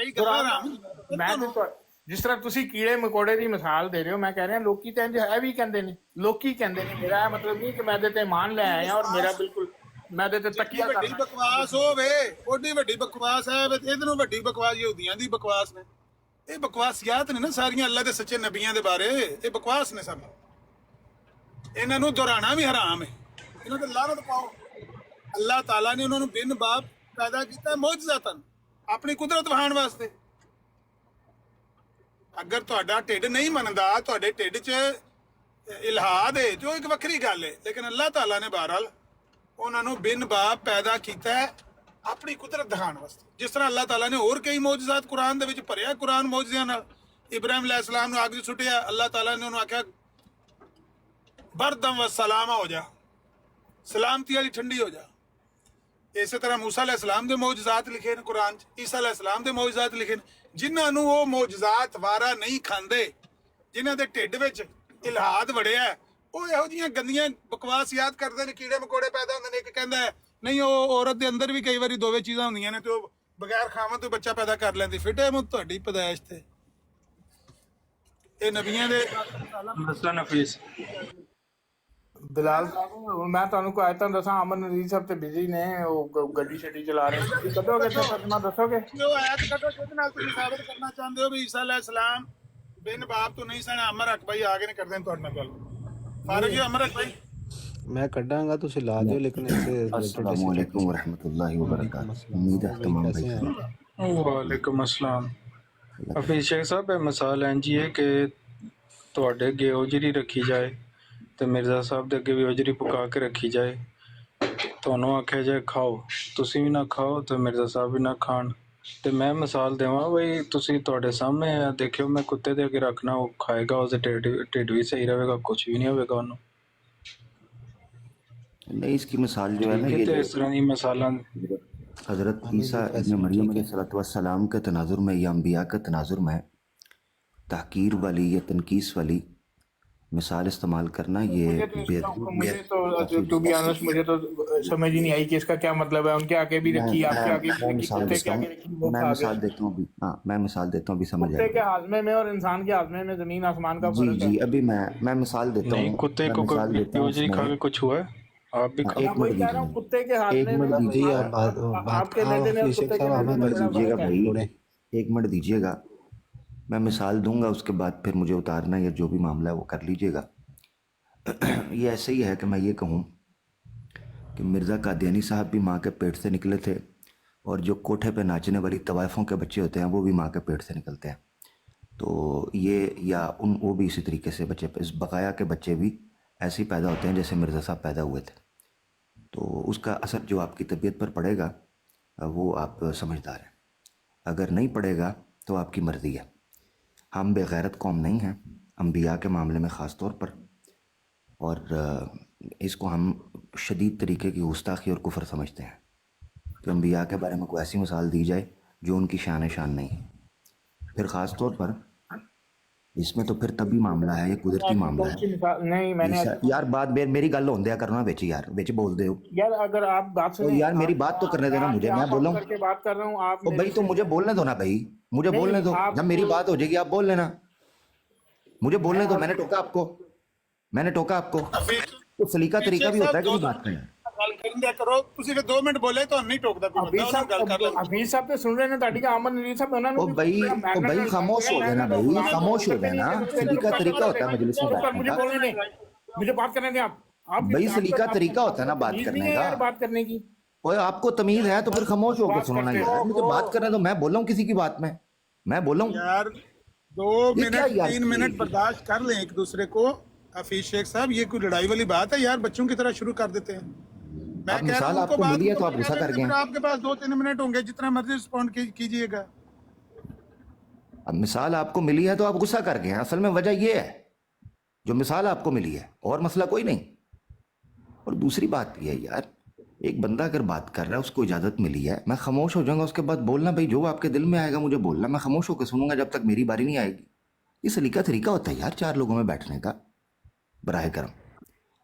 ਕਈ ਗੱਲਾਂ ਹਰਾਮ ਮੈਂ ਤੇ ਜਿਸ ਤਰ੍ਹਾਂ ਤੁਸੀਂ ਕੀੜੇ ਮਕੌੜੇ ਦੀ ਮਿਸਾਲ ਦੇ ਰਹੇ ਹੋ, ਮੈਂ ਕਹਿ ਰਿਹਾ ਲੋਕੀ ਤਾਂ ਇੰਜ ਇਹ ਵੀ ਕਹਿੰਦੇ ਨੇ, ਲੋਕੀ ਕਹਿੰਦੇ ਨੇ। ਮੇਰਾ ਇਹ ਮਤਲਬ ਨਹੀਂ ਕਿ ਮੈਂ ਇਹਦੇ ਤੇ ਮਾਨ ਲੈ ਆਇਆ ਔਰ ਮੇਰਾ ਬਿਲਕੁਲ ਮੈਂ ਇਹਦੇ ਤੇ ਜਿੱਡੀ ਤਕੀਆ ਵੱਡੀ ਕਰਨਾ। ਬਕਵਾਸ ਹੋਵੇ ਓਡੀ ਵੱਡੀ ਬਕਵਾਸ ਹੈ। ਇਹਦੇ ਨੂੰ ਵੱਡੀ ਬਕਵਾਸ ਯਹੂਦੀਆਂ ਦੀ ਬਕਵਾਸ ਨੇ। ਇਹ ਬਕਵਾਸੀਆਤ ਨੇ ਨਾ ਸਾਰੀਆਂ ਅੱਲਾਹ ਦੇ ਸੱਚੇ ਨਬੀਆਂ ਦੇ ਬਾਰੇ। ਇਹ ਬਕਵਾਸ ਨੇ ਸਭ। ਇਹਨਾਂ ਨੂੰ ਦੁਹਰਾਣਾ ਵੀ ਹਰਾਮ ਹੈ। ਇਹਨਾਂ ਤੇ ਲਾਨਤ ਪਾਓ। ਅੱਲਾਹ ਤਾਲਾ ਨੇ ਉਹਨਾਂ ਨੂੰ ਬਿਨ ਬਾਪ ਪੈਦਾ ਕੀਤਾ ਮੌਜਜ਼ਾਤਨ, ਆਪਣੀ ਕੁਦਰਤ ਵਹਾਉਣ ਵਾਸਤੇ। ਅਗਰ ਤੁਹਾਡਾ ਢਿੱਡ ਨਹੀਂ ਮੰਨਦਾ, ਤੁਹਾਡੇ ਢਿੱਡ 'ਚ ਇਲਹਾਦ ਹੈ, ਜੋ ਇੱਕ ਵੱਖਰੀ ਗੱਲ ਹੈ, ਲੇਕਿਨ ਅੱਲਾਹ ਤਾਲਾ ਨੇ ਬਹਰਹਾਲ ਉਹਨਾਂ ਨੂੰ ਬਿਨ ਬਾਪ ਪੈਦਾ ਕੀਤਾ ਹੈ ਆਪਣੀ ਕੁਦਰਤ ਦਿਖਾਉਣ ਵਾਸਤੇ। ਜਿਸ ਤਰ੍ਹਾਂ ਅੱਲਾਹ ਤਾਲਾ ਨੇ ਹੋਰ ਕਈ ਮੌਜਜ਼ਾਤ ਕੁਰਾਨ ਦੇ ਵਿੱਚ ਭਰਿਆ। ਕੁਰਾਨ ਮੌਜਜ਼ਿਆਂ ਨਾਲ। ਇਬਰਾਹਿਮ ਅਲੈਹਿਸਲਾਮ ਨੂੰ ਅੱਗ 'ਚ ਸੁੱਟਿਆ, ਅੱਲਾਹ ਤਾਲਾ ਨੇ ਉਹਨੂੰ ਆਖਿਆ ਬਰਦਮ व ਸਲਾਮਾ ਹੋ ਜਾ, ਸਲਾਮਤੀ ਵਾਲੀ ਠੰਡੀ ਹੋ ਜਾ। ਇਸੇ ਤਰ੍ਹਾਂ ਮੂਸਾ ਅਲੈਹਿਸਲਾਮ ਦੇ ਮੌਜਜ਼ਾਤ ਲਿਖੇ ਨੇ ਕੁਰਾਨ 'ਚ, ਈਸਾ ਅਲੈਹਿਸਲਾਮ ਦੇ ਮੌਜਜ਼ਾਤ ਲਿਖੇ ਨੇ। ਜਿਨ੍ਹਾਂ ਨੂੰ ਉਹ ਮੌਜਜ਼ਾਤ ਵਾਰਾ ਨਹੀਂ ਖਾਂਦੇ, ਜਿਨ੍ਹਾਂ ਦੇ ਢਿੱਡ ਵਿੱਚ ਇਲਹਾਦ ਵੜਿਆ, ਉਹ ਇਹੋ ਜਿਹੀਆਂ ਗੰਦੀਆਂ ਬਕਵਾਸ ਯਾਦ ਕਰਦੇ ਨੇ। ਕੀੜੇ ਮਕੌੜੇ ਪੈਦਾ ਹੁੰਦੇ ਨੇ। ਇੱਕ ਕਹਿੰਦਾ ਹੈ ਨਹੀਂ, ਉਹ ਔਰਤ ਦੇ ਅੰਦਰ ਵੀ ਕਈ ਵਾਰੀ ਦੋਵੇਂ ਚੀਜ਼ਾਂ ਹੁੰਦੀਆਂ ਨੇ ਤੇ ਉਹ ਬਗੈਰ ਖਾਵਾਂ ਤੋਂ ਬੱਚਾ ਪੈਦਾ ਕਰ ਲੈਂਦੀ। ਫਿੱਟੇ ਮੂੰਹ ਤੁਹਾਡੀ ਪਦਾਇਸ਼ ਤੇ ਇਹ ਨਬੀਆਂ ਦੇ ਮਸਲਾ ਨਫੀਸ ਬਿਲਾਲ ਸਾਹਿਬ, ਮੈਂ ਤੁਹਾਨੂੰ ਕੋਈ ਆਇਤਾਂ ਦੱਸਾਂ। ਅਮਨ ਨਜ਼ੀਰ ਸਾਹਿਬ ਤੇ ਬਿਜ਼ੀ ਨੇ, ਉਹ ਗੱਡੀ ਛੱਡੀ ਚਲਾ ਰਹੇ ਨੇ। ਕਦੋਗੇ ਤੇ ਫਤਮਾ ਦੱਸੋਗੇ? ਜੋ ਆਇਤ ਕੱਢੋ ਜਿਹਦੇ ਨਾਲ ਤੁਸੀਂ ਸਾਬਤ ਕਰਨਾ ਚਾਹੁੰਦੇ ਹੋ ਵੀ ਈਸਾ ਅਲੈਹਿਸਲਾਮ ਬਿਨ ਬਾਪ ਤੋਂ ਨਹੀਂ ਸਨ। ਅਮਰ ਅਕ ਭਾਈ ਆ ਗਏ ਨੇ, ਕਰਦੇ ਨੇ ਤੁਹਾਡੇ ਨਾਲ ਗੱਲ। ਫਾਰਗ ਜੀ, ਅਮਰ ਅਕ ਭਾਈ मैं कटांगा तो ला दो, लेकिन अस्सलाम वालेकुम वरहमतुल्लाहि वबरकातुहू। उम्मीद है तमाम भाई। ਵਾਲੇਕੁਮ ਅਸਲਾਮ। ਅਫੀਜ਼ ਸ਼ੇਖ ਸਾਹਿਬ, ਇਹ ਮਿਸਾਲ ਇੰਝ ਹੀ ਹੈ ਕਿ ਤੁਹਾਡੇ ਅੱਗੇ ਉਜਰੀ ਰੱਖੀ ਜਾਏ ਤੇ ਮਿਰਜ਼ਾ ਸਾਹਿਬ ਦੇ ਅੱਗੇ ਵੀ ਉਜਰੀ ਪਕਾ ਕੇ ਰੱਖੀ ਜਾਏ। ਤੁਹਾਨੂੰ ਆਖਿਆ ਜਾਏ ਖਾਓ, ਤੁਸੀਂ ਵੀ ਨਾ ਖਾਓ ਤੇ ਮਿਰਜ਼ਾ ਸਾਹਿਬ ਵੀ ਨਾ ਖਾਣ। ਤੇ ਮੈਂ ਮਿਸਾਲ ਦੇਵਾਂ ਬਈ ਤੁਸੀਂ ਤੁਹਾਡੇ ਸਾਹਮਣੇ ਆ, ਦੇਖਿਓ ਮੈਂ ਕੁੱਤੇ ਦੇ ਅੱਗੇ ਰੱਖਣਾ, ਉਹ ਖਾਏਗਾ, ਉਹਦੇ ਢਿੱਡ ਵੀ ਸਹੀ ਰਹੇਗਾ, ਕੁਝ ਵੀ ਨਹੀਂ ਹੋਵੇਗਾ ਉਹਨੂੰ। नहीं, इसकी मिसाल जो है ना, ये ਇਸ ਤਰ੍ਹਾਂ ਦੀ ਮਿਸਾਲਾਂ हज़रत ईसा इब्न मरियम अलैहिस्सलाम के तनाजुर में या अम्बिया के तनाजुर में तहकीर वाली या तनकीस वाली मिसाल इस्तेमाल करना, ये मुझे तो टू बी ऑनेस्ट मुझे तो समझ ही नहीं आई कि इसका क्या मतलब है। उनके आगे भी रखी, आपके आगे भी रखी, कुत्ते के आगे रखी, वो मैं खा मिसाल गए। देता हूँ अभी। हाँ, मैं मिसाल देता हूँ, अभी समझ कुत्ते के आएगा। हाजमे में और इंसान के हाजमे में जमीन आसमान का जी फर्क जी, है। अभी मैं मिसाल देता नहीं, हूँ। कुत्ते मैं को मिसाल देता हूँ उजरी खा के कुछ हुआ है? आप भी हाँ, खाओ। एक मैं वही मिनट कह रहा हूँ, दीजिए, कुत्ते के एक हाजमे में मिनट दीजिए आप बात आपके बेटे ने आप कुत्ते के साहब बेटे हमें ने बड़ा दीजिएगा फर्क है। भाई, एक मिनट दीजिएगा। मैं मिसाल दूंगा, उसके बाद फिर मुझे उतारना या जो भी मामला है वो कर लीजिएगा। ये ऐसे ही है कि मैं ये कहूँ कि मिर्ज़ा कादियानी साहब भी माँ के पेट से निकले थे, और जो कोठे पे नाचने वाली तवाइफ़ों के बच्चे होते हैं वो भी माँ के पेट से निकलते हैं। तो ये या वो भी इसी तरीके से बच्चे, इस बकाया के बच्चे भी ऐसे ही पैदा होते हैं जैसे मिर्ज़ा साहब पैदा हुए थे। तो उसका असर जो आपकी तबीयत पर पड़ेगा वो आप समझदार हैं, अगर नहीं पड़ेगा तो आपकी मर्ज़ी है। हम बेगैरत कौम नहीं हैं, अम्बिया के मामले में ख़ास तौर पर, और इसको हम शदीद तरीके की गुस्ताखी और कुफ्र समझते हैं कि अम्बिया के बारे में कोई ऐसी मिसाल दी जाए जो उनकी शान नहीं है। फिर ख़ास तौर पर इसमें तो फिर तभी मामला है, ये कुदरती मामला है। नहीं, मैंने यार बात मेरी गल होंदे करना विच, यार विच बोल दे हो यार, अगर आप बात तो सुने यार मेरी बात तो करने देना मुझे, मैं बोला करके बात कर रहा हूँ आप तो भाई, तो मुझे बोलने दो ना भाई, मुझे नहीं, बोलने दो। आप- जब मेरी बात हो जाएगी आप बोल लेना, मुझे बोलने दो। मैंने टोका आपको, मैंने टोका आपको। तो सलीका तरीका भी होता है कि नहीं बात करना। ਗੱਲ ਕਰਨ ਦਿਆ ਕਰੋ। ਤੁਸੀਂ ਫਿਰ 2 ਮਿੰਟ ਬੋਲੇ ਤੁਹਾਨੂੰ ਨਹੀਂ ਟੋਕਦਾ ਕੋਈ ਬੰਦਾ, ਉਹਨਾਂ ਨਾਲ ਗੱਲ ਕਰ ਲੈਂਦੇ। अभी साहब तो सुन रहे हैं ताड़ी का अमन नजीर साहब उन्होंने ओ भाई खामोश हो जाना भाई, खामोश हो जाना। सलीका तरीका होता है मजलिस में बैठने मुझे का बोलने दें, मुझे बात करने दें। आप भाई, सलीका तरीका होता है ना बात करने का। यार बात करने की ओए आपको तमीज है तो फिर खामोश होकर सुनना यार, मुझे बात करने दो। मैं बोल रहा हूँ किसी की बात में, मैं बोल रहा हूँ यार 2 ये क्या मिनट यार 3 मिनट बर्दाश्त कर लें एक दूसरे को। हफीज शेख साहब, ये कोई लड़ाई वाली बात है यार? बच्चों की तरह शुरू कर देते हैं। मैं अब कह रहा मिसाल हूं, उनको आपको बात मिली है को तो आप गुस्सा कर गए हैं। आपके पास 2-3 मिनट होंगे, जितना मर्जी रिस्पॉन्ड कीजिएगा। अब मिसाल आपको मिली है तो आप गुस्सा कर गए हैं। असल में वजह ये है जो मिसाल आपको मिली है, और मसला कोई नहीं। और दूसरी बात ये है यार, एक बंदा अगर बात कर रहा है, उसको इजाज़त मिली है, मैं खामोश हो जाऊंगा, उसके बाद बोलना भाई जो आपके दिल में आएगा मुझे बोलना, मैं खामोश होकर सुनूंगा जब तक मेरी बारी नहीं आएगी। ये सलीका तरीका होता है यार 4 लोगों में बैठने का, बराह करम।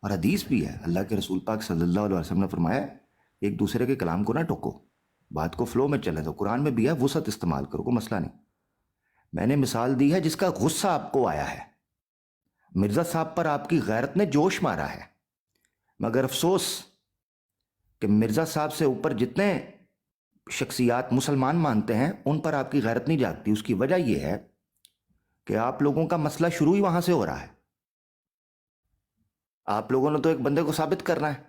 और हदीस भी है, अल्लाह के रसूल पाक सल्लल्लाहु अलैहि वसल्लम ने फरमाया एक दूसरे के कलाम को ना टोको। بات کو فلو میں چلیں تو قرآن میں بھی ہے وسعت استعمال کرو، کوئی مسئلہ نہیں. میں نے مثال دی ہے جس کا غصہ آپ کو آیا ہے. مرزا صاحب پر آپ کی غیرت نے جوش مارا ہے، مگر افسوس کہ مرزا صاحب سے اوپر جتنے شخصیات مسلمان مانتے ہیں ان پر آپ کی غیرت نہیں جاگتی. اس کی وجہ یہ ہے کہ آپ لوگوں کا مسئلہ شروع ہی وہاں سے ہو رہا ہے. آپ لوگوں نے تو ایک بندے کو ثابت کرنا ہے،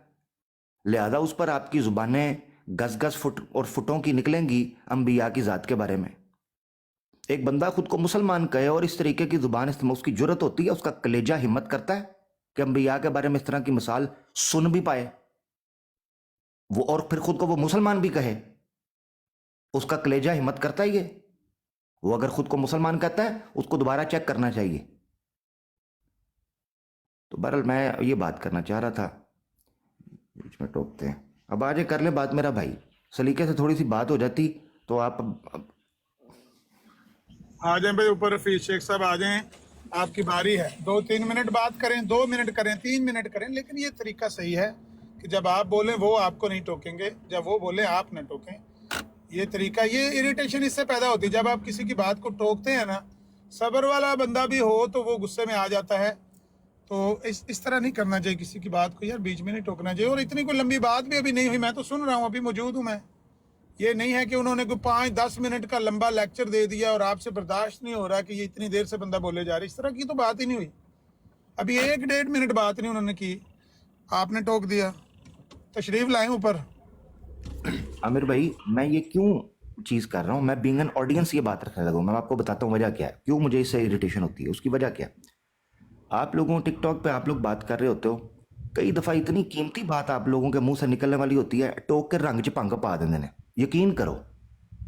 لہذا اس پر آپ کی زبانیں گز گز فٹ اور فٹوں کی نکلیں گی انبیاء کی ذات کے بارے میں. ایک بندہ خود کو مسلمان کہے اور اس طریقے کی زبان استعمال، اس کی جرت ہوتی ہے، اس کا کلیجہ ہمت کرتا ہے کہ انبیاء کے بارے میں اس طرح کی مثال سن بھی پائے وہ، اور پھر خود کو وہ مسلمان بھی کہے. اس کا کلیجہ ہمت کرتا ہے یہ؟ وہ اگر خود کو مسلمان کہتا ہے اس کو دوبارہ چیک کرنا چاہیے. تو بہرحال میں یہ بات کرنا چاہ رہا تھا، بیچ میں ٹوکتے ہیں. اب آجے کر لیں بات میرا بھائی، سلیقے سے تھوڑی سی بات ہو جاتی تو آپ آ جائیں بھائی اوپر. رفیق شیخ صاحب آ جائیں، آپ کی باری ہے. 2-3 منٹ بات کریں، 2 منٹ کریں، 3 منٹ کریں، لیکن یہ طریقہ صحیح ہے کہ جب آپ بولیں وہ آپ کو نہیں ٹوکیں گے، جب وہ بولیں آپ نہ ٹوکیں. یہ طریقہ، یہ اریٹیشن اس سے پیدا ہوتی ہے جب آپ کسی کی بات کو ٹوکتے ہیں نا. صبر والا بندہ بھی ہو تو وہ غصے میں آ جاتا ہے. تو اس طرح نہیں کرنا چاہیے کسی کی بات کو، یار بیچ میں نہیں ٹوکنا چاہیے. اور اتنی کوئی لمبی بات بھی ابھی نہیں ہوئی، میں تو سن رہا ہوں، ابھی موجود ہوں میں. یہ نہیں ہے کہ انہوں نے کوئی 5-10 منٹ کا لمبا لیکچر دے دیا اور آپ سے برداشت نہیں ہو رہا کہ یہ اتنی دیر سے بندہ بولے جا رہا ہے. اس طرح کی تو بات ہی نہیں ہوئی. ابھی 1-1.5 منٹ بات نہیں انہوں نے کی، آپ نے ٹوک دیا. تشریف لائیں اوپر. عامر بھائی میں یہ کیوں چیز کر رہا ہوں، میں بینگ این آڈینس یہ بات رکھنے لگا ہوں. میں آپ کو بتاتا ہوں وجہ کیا ہے، کیوں مجھے اس سے اریٹیشن ہوتی ہے. اس کی وجہ کیا ہے، آپ لوگوں ٹک ٹاک پہ آپ لوگ بات کر رہے ہوتے ہو، کئی دفعہ اتنی قیمتی بات آپ لوگوں کے منہ سے نکلنے والی ہوتی ہے، ٹوک کے رنگ چ پنگ پا دیندے نے. یقین کرو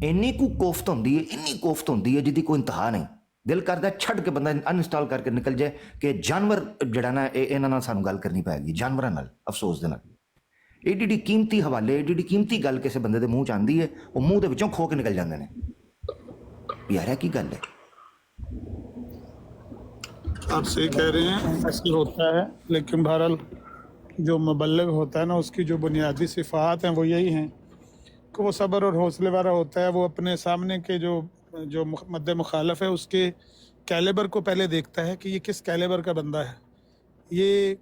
اینی کو کوفت ہوندی ہے، اینی کوفت ہوندی ہے جدی کوئی انتہا نہیں. دل کردا ہے چھڈ کے بندہ انسٹال کر کے نکل جائے کہ جانور جڑا نا انہاں نال سانوں گل کرنی پائے گی، جانوراں نال. افسوس دے نال ایڈی قیمتی حوالے، ایڈی قیمتی گل کسی بندے دے منہ چ آندی ہے، وہ منہ دے وچوں کھو کے نکل جاندے نے. یار یہ کی گل ہے؟ آپ صحیح کہہ رہے ہیں، ایسے ہوتا ہے. لیکن بہرحال جو مبلغ ہوتا ہے نا، اس کی جو بنیادی صفات ہیں وہ یہی ہیں کہ وہ صبر اور حوصلے والا ہوتا ہے. وہ اپنے سامنے کے جو مد مخالف ہے اس کے کیلیبر کو پہلے دیکھتا ہے کہ یہ کس کیلیبر کا بندہ ہے. یہ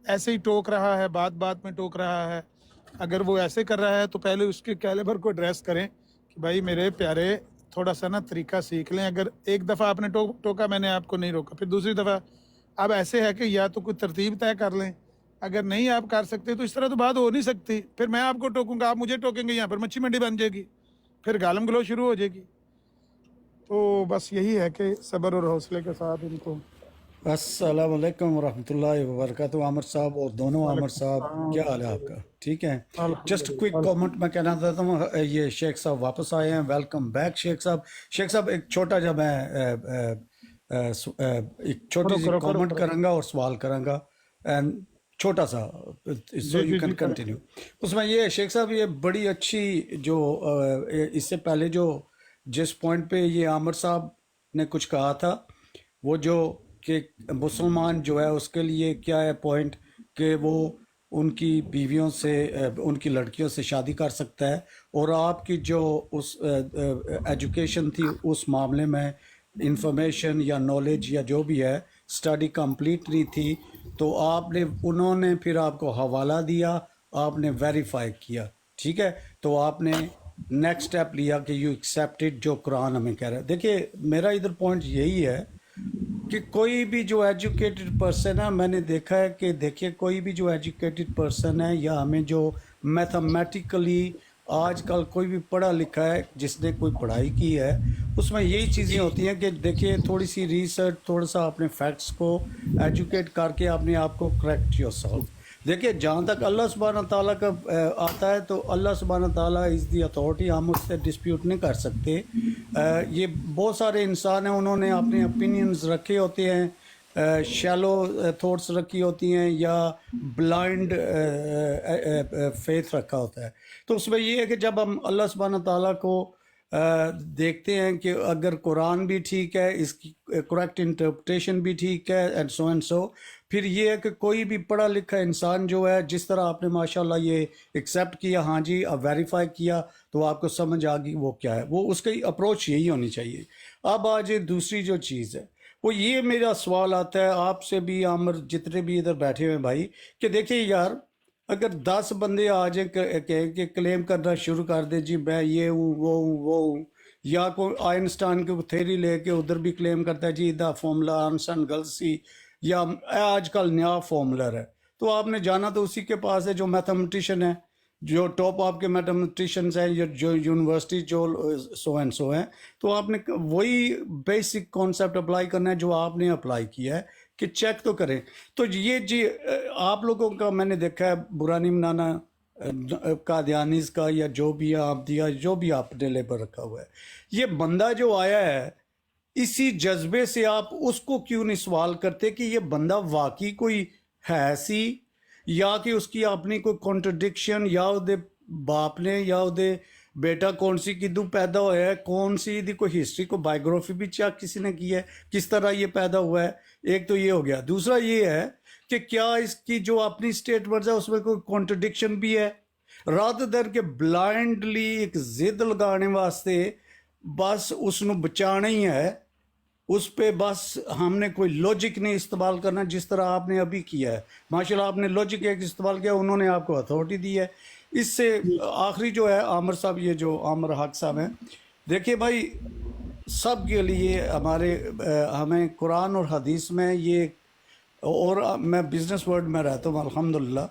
ایسے ہی ٹوک رہا ہے، بات بات میں ٹوک رہا ہے. اگر وہ ایسے کر رہا ہے تو پہلے اس کے کیلیبر کو ایڈریس کریں کہ بھائی میرے پیارے تھوڑا سا نا طریقہ سیکھ لیں. اگر ایک دفعہ آپ نے ٹوکا، میں نے آپ کو نہیں روکا، پھر دوسری دفعہ اب ایسے ہے کہ یا تو کوئی ترتیب طے کر لیں. اگر نہیں آپ کر سکتے تو اس طرح تو بات ہو نہیں سکتی. پھر میں آپ کو ٹوکوں گا، آپ مجھے ٹوکیں گے، یہاں پر مچھی منڈی بن جائے گی، پھر گالم گلو شروع ہو جائے گی. تو بس یہی ہے کہ صبر اور حوصلے کے ساتھ ان کو. السلام علیکم ورحمۃ اللہ وبرکاتہ. عامر صاحب اور دونوں عامر صاحب، کیا حال ہے آپ کا؟ ٹھیک ہے. جسٹ کوئک کامنٹ میں کہنا چاہتا ہوں، یہ شیخ صاحب واپس آئے ہیں، ویلکم بیک شیخ صاحب. شیخ صاحب ایک چھوٹا جا میں ایک چھوٹی سی کامنٹ کروں گا اور سوال کروں گا، چھوٹا سا، سو یو کین کنٹینیو. اس میں یہ شیخ صاحب، یہ بڑی اچھی جو اس سے پہلے جو جس پوائنٹ پہ یہ عامر صاحب نے کچھ کہا تھا، وہ جو کہ مسلمان جو ہے اس کے لیے کیا ہے پوائنٹ کہ وہ ان کی بیویوں سے، ان کی لڑکیوں سے شادی کر سکتا ہے. اور آپ کی جو اس ایجوکیشن تھی اس معاملے میں، انفارمیشن یا نالج یا جو بھی ہے، اسٹڈی کمپلیٹ نہیں تھی، تو آپ نے، انہوں نے پھر آپ کو حوالہ دیا، آپ نے ویریفائی کیا، ٹھیک ہے. تو آپ نے نیکسٹ اسٹیپ لیا کہ یو ایکسیپٹڈ جو قرآن ہمیں کہہ رہا ہے. دیکھیے میرا ادھر پوائنٹ یہی ہے کہ کوئی بھی جو ایجوکیٹڈ پرسن ہے، میں نے دیکھا ہے کہ دیکھیے کوئی بھی جو ایجوکیٹڈ پرسن ہے، یا ہمیں جو میتھمیٹیکلی آج کل کوئی بھی پڑھا لکھا ہے جس نے کوئی پڑھائی کی ہے، اس میں یہی چیزیں ہوتی ہیں کہ دیکھیے تھوڑی سی ریسرچ، تھوڑا سا اپنے فیکٹس کو ایجوکیٹ کر کے اپنے آپ کو کریکٹ یور سیلف. دیکھیے جہاں تک اللہ سبحانہ تعالیٰ کا آتا ہے تو اللہ سبحانہ تعالیٰ از دی اتھارٹی، ہم اس سے ڈسپیوٹ نہیں کر سکتے. یہ بہت سارے انسان ہیں، انہوں نے اپنے اوپینینز رکھے ہوتے ہیں، شیلو تھاٹس رکھی ہوتی ہیں، یا بلائنڈ فیتھ رکھا ہوتا ہے. تو اس میں یہ ہے کہ جب ہم اللہ سبحانہ تعالیٰ کو دیکھتے ہیں کہ اگر قرآن بھی ٹھیک ہے، اس کی کریکٹ انٹرپریٹیشن بھی ٹھیک ہے، اینڈ سو، फिर ये है कि कोई भी पढ़ा लिखा इंसान जो है, जिस तरह आपने माशाल्लाह ये एक्सेप्ट किया, हाँ जी अब वेरीफाई किया, तो आपको समझ आ गई वो क्या है, वो उसकी अप्रोच यही होनी चाहिए। अब आज दूसरी जो चीज़ है वो ये मेरा सवाल आता है आपसे भी, आमर जितने भी इधर बैठे हुए हैं भाई, कि देखिए यार अगर 10 बंदे आ जाए कहें कि क्लेम करना शुरू कर दे जी मैं ये हूँ वो हूँ, या कोई आइंस्टाइन की थ्योरी लेके उधर भी क्लेम करता है जी द फॉर्मूला आइंस्टाइन गलसी, या आजकल नया फॉर्मूलर है, तो आपने जाना तो उसी के पास है जो मैथमेटिशियन है, जो टॉप आपके मैथमेटिशियंस हैं, जो यूनिवर्सिटी जो सो एंड सो हैं, तो आपने वही बेसिक कॉन्सेप्ट अप्लाई करना है जो आपने अप्लाई किया है, कि चेक तो करें। तो ये जी आप लोगों का मैंने देखा है, बुरा नहीं मनाना कादियानीस का या जो भी आप दिया, जो भी आपने लेबर रखा हुआ है, ये बंदा जो आया है इसी जज्बे से आप उसको क्यों नहीं सवाल करते कि ये बंदा वाकई कोई है सी, या कि उसकी अपनी कोई कॉन्ट्रडिक्शन, या उहदे बाप ने या उहदे बेटा कौन सी किदू पैदा होया है, कौन सी इहदी कोई हिस्ट्री को बायोग्राफी भी चेक किसी ने की है, किस तरह ये पैदा हुआ है। एक तो ये हो गया। दूसरा ये है कि क्या इसकी जो अपनी स्टेटमेंट है उसमें कोई कॉन्ट्रडिक्शन भी है, रात दर के ब्लाइंडली एक जिद लगाने वास्ते बस उसनों बचाना ही है, उस पे बस हमने कोई लॉजिक नहीं इस्तेमाल करना, जिस तरह आपने अभी किया है। माशाल्लाह आपने लॉजिक एक इस्तेमाल किया, उन्होंने आपको अथॉरिटी दी है। इससे आखिरी जो है आमिर साहब, ये जो आमिर हक साहब हैं, देखिए भाई सब के लिए हमें कुरान और हदीस में ये, और मैं बिज़नेस वर्ल्ड में रहता हूँ अल्हम्दुलिल्लाह,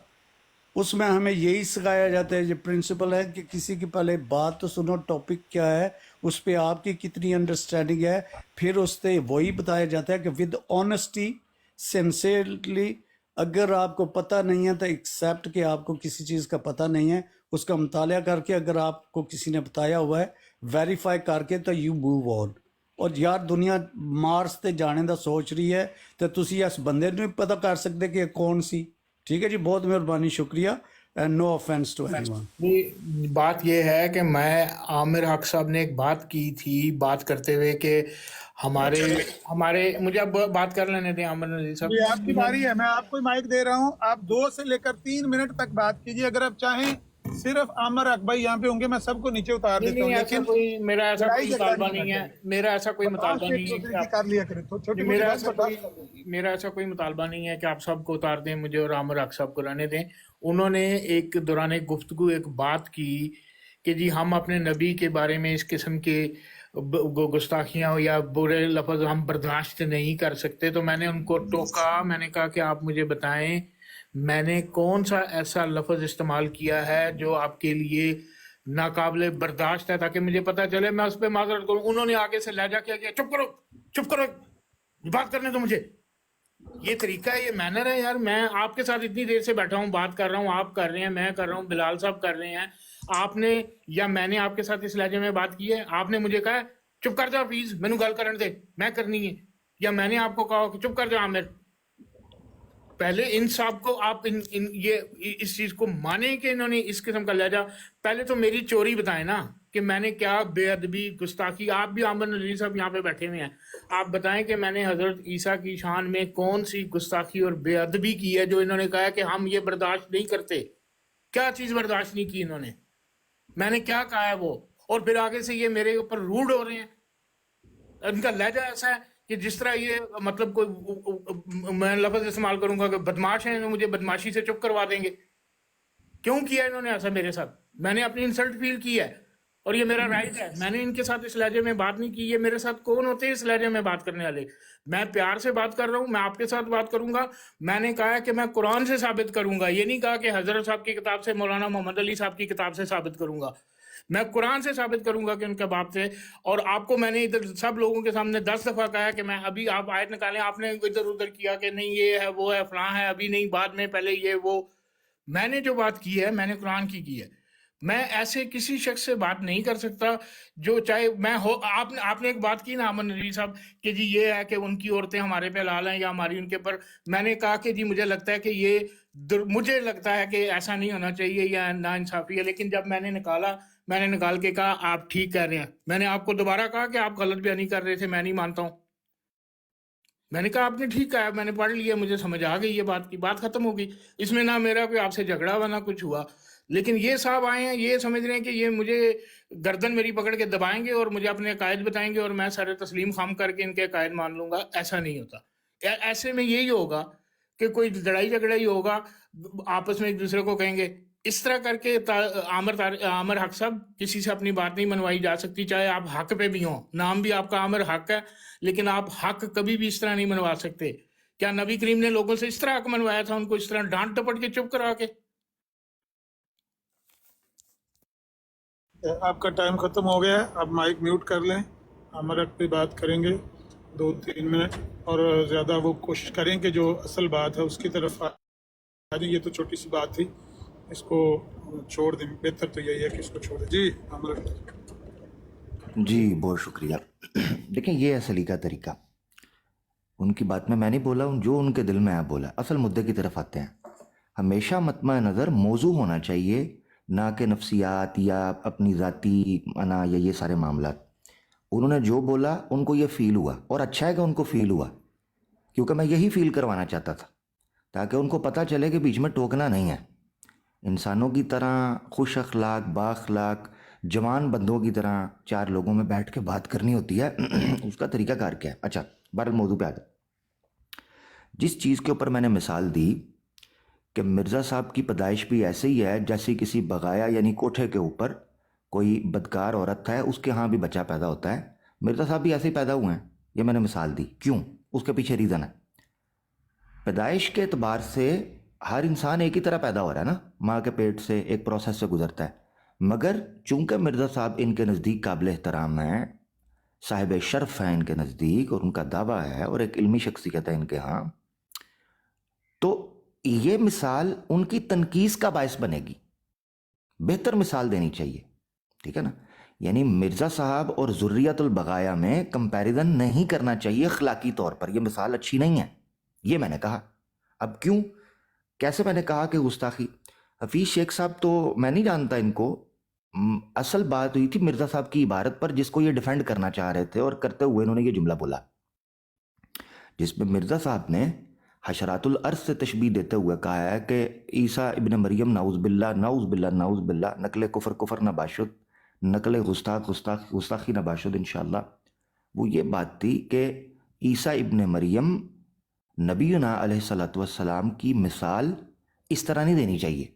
उसमें हमें यही सिखाया जाता है, ये प्रिंसिपल है कि किसी की पहले बात तो सुनो, टॉपिक क्या है, उस पर आपकी कितनी अंडरस्टैंडिंग है, फिर उससे वही बताया जाता है कि विद ऑनेस्टी सिंसियरली, अगर आपको पता नहीं है तो एक्सेप्ट कि आपको किसी चीज़ का पता नहीं है, उसका मुताला करके अगर आपको किसी ने बताया हुआ है वेरीफाई करके तो यू मूव ऑन। और यार दुनिया मार्स ते जाने का सोच रही है, तो तुसी इस बंदे नहीं पता कर सकते कि कौन सी। ठीक है जी, बहुत मेहरबानी, शुक्रिया, and no offence to anyone. ये बात ये है कि मैं आमिर हक साहब ने एक बात की थी, बात करते हुए कि हमारे मुझे अब बात कर लेने दें आमिर नजीर साहब। ये आपकी बारी है, मैं आपको ही माइक दे रहा हूँ, आप 2 से लेकर 3 मिनट तक बात कीजिए। अगर आप चाहें सिर्फ आमिर हक भाई यहाँ पे होंगे, मैं सबको नीचे उतार देता हूँ, लेकिन मेरा ऐसा कोई मुतालबा नहीं है, मेरा ऐसा कोई मुतालबा नहीं है कर लिया करें तो छोटी मेरा ऐसा कोई मुतालबा नहीं है कि आप सबको उतार दें, मुझे और आमिर हक साहब को रहने दें। उन्होंने एक दौरान गुफ्तगू एक बात की कि जी हम अपने नबी के बारे में इस किस्म के गुस्ताखियां या बुरे लफ्ज हम बर्दाश्त नहीं कर सकते। तो मैंने उनको टोका, मैंने कहा कि आप मुझे बताएं मैंने कौन सा ऐसा लफ्ज इस्तेमाल किया है जो आपके लिए नाकाबिले बर्दाश्त है, ताकि मुझे पता चले मैं उस पर माजरत करूं। उन्होंने आगे से लहजा किया, चुप करो बात करने दो मुझे। ये तरीका है, ये मैनर है यार। मैं आपके साथ इतनी देर से बैठा हूँ, बात कर रहा हूँ, आप कर रहे हैं, मैं कर रहा हूँ, बिलाल साहब कर रहे हैं, आपने या मैंने आपके साथ इस लहजे में बात की है? आपने मुझे कहा चुप कर जाओ प्लीज, मैनू गल करने दे, मैं करनी है, या मैंने आपको कहा कि चुप कर जाओ आमिर? पहले इन साहब को आप ये इस चीज को माने कि इन्होंने इस किस्म का लहजा, पहले तो मेरी चोरी बताएं ना कि मैंने क्या बेअदबी गुस्ताखी। आप भी आमिर नजीर साहब यहाँ पे बैठे हुए हैं, आप बताएं कि मैंने हजरत ईसा की शान में कौन सी गुस्ताखी और बेअदबी की है जो इन्होंने कहा कि हम ये बर्दाश्त नहीं करते। क्या चीज बर्दाश्त नहीं की इन्होंने? मैंने क्या कहा है वो? और फिर आगे से ये मेरे ऊपर रूड हो रहे हैं। इनका लहजा ऐसा है कि जिस तरह ये मतलब कोई मैं लफ्ज इस्तेमाल करूंगा कि बदमाश हैं, मुझे बदमाशी से चुप करवा देंगे। क्यों किया इन्होंने ऐसा मेरे साथ? मैंने अपनी इंसल्ट फील की है और ये मेरा राइट है। मैंने इनके साथ इस लहजे में बात नहीं की। ये मेरे साथ कौन होते हैं इस लहजे में बात करने वाले? मैं प्यार से बात कर रहा हूँ, मैं आपके साथ बात करूंगा। मैंने कहा है कि मैं कुरान से साबित करूंगा, ये नहीं कहा कि हजरत साहब की किताब से, मौलाना मोहम्मद अली साहब की किताब से साबित करूंगा। मैं कुरान से साबित करूंगा कि उनके बाप से। और आपको मैंने इधर सब लोगों के सामने 10 दफा कहा है कि मैं अभी आप आयत निकालें, आपने इधर उधर किया कि नहीं ये है वो है फलां है, अभी नहीं बाद में, पहले ये वो। मैंने जो बात की है मैंने कुरान की है। मैं ऐसे किसी शख्स से बात नहीं कर सकता जो चाहे मैं हो। आपने एक बात की ना आमिर नजीर साहब कि जी ये है कि उनकी औरतें हमारे पे लाल हैं या हमारी उनके पर। मैंने कहा कि जी मुझे लगता है कि ये मुझे लगता है कि ऐसा नहीं होना चाहिए या ना इंसाफी है। लेकिन जब मैंने निकाल के कहा आप ठीक कह रहे हैं, मैंने आपको दोबारा कहा कि आप गलत बयानी कर रहे थे, मैं नहीं मानता हूँ। मैंने कहा आपने ठीक कहा, मैंने पढ़ लिया, मुझे समझ आ गई ये बात की, बात खत्म हो गई। इसमें ना मेरा कोई आपसे झगड़ा हुआ ना कुछ हुआ। लेकिन ये साहब आए हैं, ये समझ रहे हैं कि ये मुझे गर्दन मेरी पकड़ के दबाएंगे और मुझे अपने अकायद बताएंगे और मैं सारे तस्लीम खाम करके इनके अकायद मान लूंगा। ऐसा नहीं होता। ऐसे में यही होगा कि कोई लड़ाई झगड़ा ही होगा, आपस में एक दूसरे को कहेंगे। इस तरह करके आमर हक साहब, किसी से अपनी बात नहीं मनवाई जा सकती, चाहे आप हक पे भी हों। नाम भी आपका आमर हक है, लेकिन आप हक कभी भी इस तरह नहीं मनवा सकते। क्या नबी करीम ने लोगों से इस तरह हक मनवाया था, उनको इस तरह डांट टपट के चुप करा के? आपका टाइम ख़त्म हो गया है, आप माइक म्यूट कर लें। आमर हक पे बात करेंगे 2-3 मिनट, और ज़्यादा वो कोशिश करें कि जो असल बात है उसकी तरफ आ जाए। ये तो छोटी सी बात थी, इसको छोड़ दें। बेहतर तो यही है कि इसको छोड़ दें। जी आमर हक। जी बहुत शुक्रिया। देखें, ये है सलीका तरीका। उनकी बात में मैं नहीं बोला, जो उनके दिल में है बोला। असल मुद्दे की तरफ आते हैं। हमेशा मतमा नज़र मौजू होना चाहिए, ना कि नफ्सियात या अपनी ज़ाती अना या ये सारे मामला। उन्होंने जो बोला उनको ये फ़ील हुआ, और अच्छा है कि उनको फ़ील हुआ, क्योंकि मैं यही फ़ील करवाना चाहता था, ताकि उनको पता चले कि बीच में टोकना नहीं है। इंसानों की तरह खुश अखलाक, बाअखलाक, जवान बंदों की तरह 4 लोगों में बैठ के बात करनी होती है। उसका तरीक़ाकार क्या है? अच्छा, बहरहाल मौजू पे आ जाए। जिस चीज़ के ऊपर मैंने मिसाल दी कि मिर्ज़ा साहब की पैदाइश भी ऐसे ही है जैसे किसी बगाया यानी कोठे के ऊपर कोई बदकार औरत है, उसके यहाँ भी बच्चा पैदा होता है। मिर्ज़ा साहब भी ऐसे ही पैदा हुए हैं। ये मैंने मिसाल दी। क्यों? उसके पीछे रीज़न है। पैदाइश के एतबार से हर इंसान एक ही तरह पैदा हो रहा है ना, माँ के पेट से एक प्रोसेस से गुजरता है। मगर चूंकि मिर्ज़ा साहब इनके नज़दीक काबिल एहतराम हैं, साहिब शर्फ हैं इनके नज़दीक, और उनका दावा है और एक इल्मी शख्सियत है इनके यहाँ, तो ये मिसाल उनकी तनकीस का बायस बनेगी। बेहतर मिसाल देनी चाहिए, ठीक है ना। यानी मिर्ज़ा साहब और ज़ुर्रियतुल बगाया में कंपैरिजन नहीं करना चाहिए अखलाकी तौर पर। यह मिसाल अच्छी नहीं है, ये मैंने कहा। अब क्यों, कैसे मैंने कहा कि गुस्ताखी? हफीज़ शेख साहब तो मैं नहीं जानता इनको। असल बात हुई थी मिर्ज़ा साहब की इबारत पर, जिसको ये डिफेंड करना चाह रहे थे, और करते हुए इन्होंने ये जुमला बोला जिसमें मिर्ज़ा साहब ने हशरातुल अर्ज़ से तशबीह देते हुए कहा है कि ईसा इब्न मरियम नाउज़ बिल्ला नाउज़ बिल्ला नाउज़ बिल्ला, नकल कुफर कुफर नबाशुद, नकल गुस्ताखी नबाशुद इंशाअल्लाह। वो ये बात थी कि ईसा इब्न मरियम नबीना अलैहिस्सलातु वस्सलाम की मिसाल इस तरह नहीं देनी चाहिए,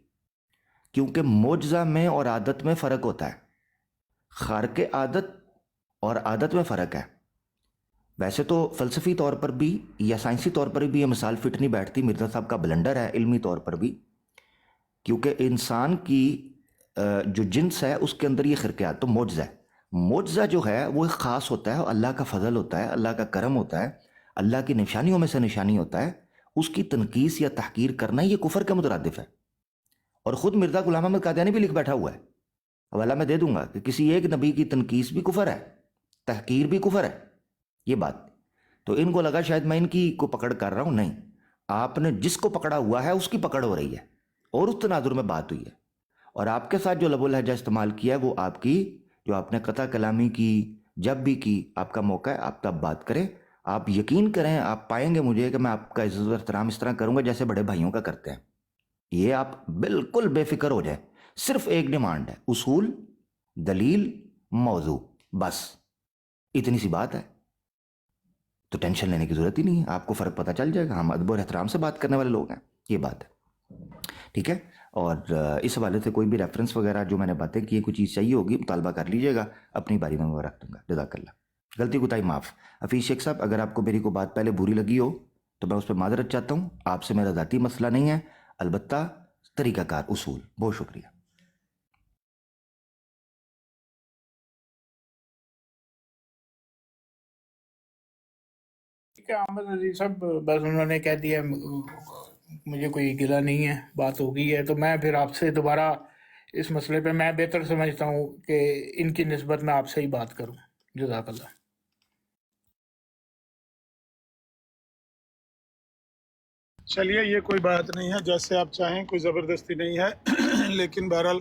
क्योंकि मोजज़ा में और आदत में फ़र्क होता है। खारके आदत और आदत में फ़र्क है। वैसे तो फ़लसफ़ी तौर पर भी या साइंसी तौर पर भी ये मिसाल फिट नहीं बैठती। मिर्ज़ा साहब का ब्लंडर है इल्मी तौर पर भी, क्योंकि इंसान की जो जिन्स है उसके अंदर ये खिरकियात तो मोजज़ा है। मोजज़ा जो है वो एक ख़ास होता है, अल्लाह का फ़ज़ल होता है, अल्लाह का करम होता है, अल्लाह की निशानियों में से निशानी होता है। उसकी तनकीस या तहकीर करना ये कुफर के मुतरादिफ है। और ख़ुद मिर्ज़ा ग़ुलाम अहमद कादियानी भी लिख बैठा हुआ है, हवाला मैं दे दूंगा, कि किसी एक नबी की तनकीस भी कुफर है, तहकीर भी कुफर है। ये बात तो इनको लगा शायद मैं इनकी को पकड़ कर रहा हूँ। नहीं, आपने जिसको पकड़ा हुआ है उसकी पकड़ हो रही है, और उस तनाजुर में बात हुई है। और आपके साथ जो लबुल लहजा इस्तेमाल किया है वो आपकी, जो आपने कता कलामी की जब भी की, आपका मौका है, आप तब बात करें। आप यकीन करें, आप पाएंगे मुझे कि मैं आपका इज़्ज़त और एहतराम इस तरह करूँगा जैसे बड़े भाइयों का करते हैं। ये आप बिल्कुल बेफिक्र हो जाए। सिर्फ एक डिमांड है, उसूल, दलील, मौजू, बस इतनी सी बात है। तो टेंशन लेने की ज़रूरत ही नहीं है, आपको फ़र्क पता चल जाएगा। हम अदब और एहतराम से बात करने वाले लोग हैं, ये बात है, ठीक है। और इस हवाले से कोई भी रेफरेंस वगैरह जो मैंने बातें की, कोई चीज़ चाहिए होगी मुतालबा कर लीजिएगा, अपनी बारी में मैं रख दूँगा। जज़ाकल्लाह। गलती कोताही माफ़। हफीज़ शेख साहब, अगर आपको मेरी को बात पहले बुरी लगी हो तो मैं उस पर माजरत चाहता हूँ। आपसे मेरा ज़ाती मसला नहीं है, अलबत्ता तरीक़ाकार, उसूल। बहुत शुक्रिया। ठीक है अहमद अजीज साहब, बस उन्होंने कह दिया, मुझे कोई गिला नहीं है, बात हो गई है। तो मैं फिर आपसे दोबारा इस मसले पे मैं बेहतर समझता हूँ कि इनकी निस्बत में आपसे ही बात करूँ। जज़ाकल्लाह। चलिए, ये कोई बात नहीं है, जैसे आप चाहें, कोई ज़बरदस्ती नहीं है। लेकिन बहरहाल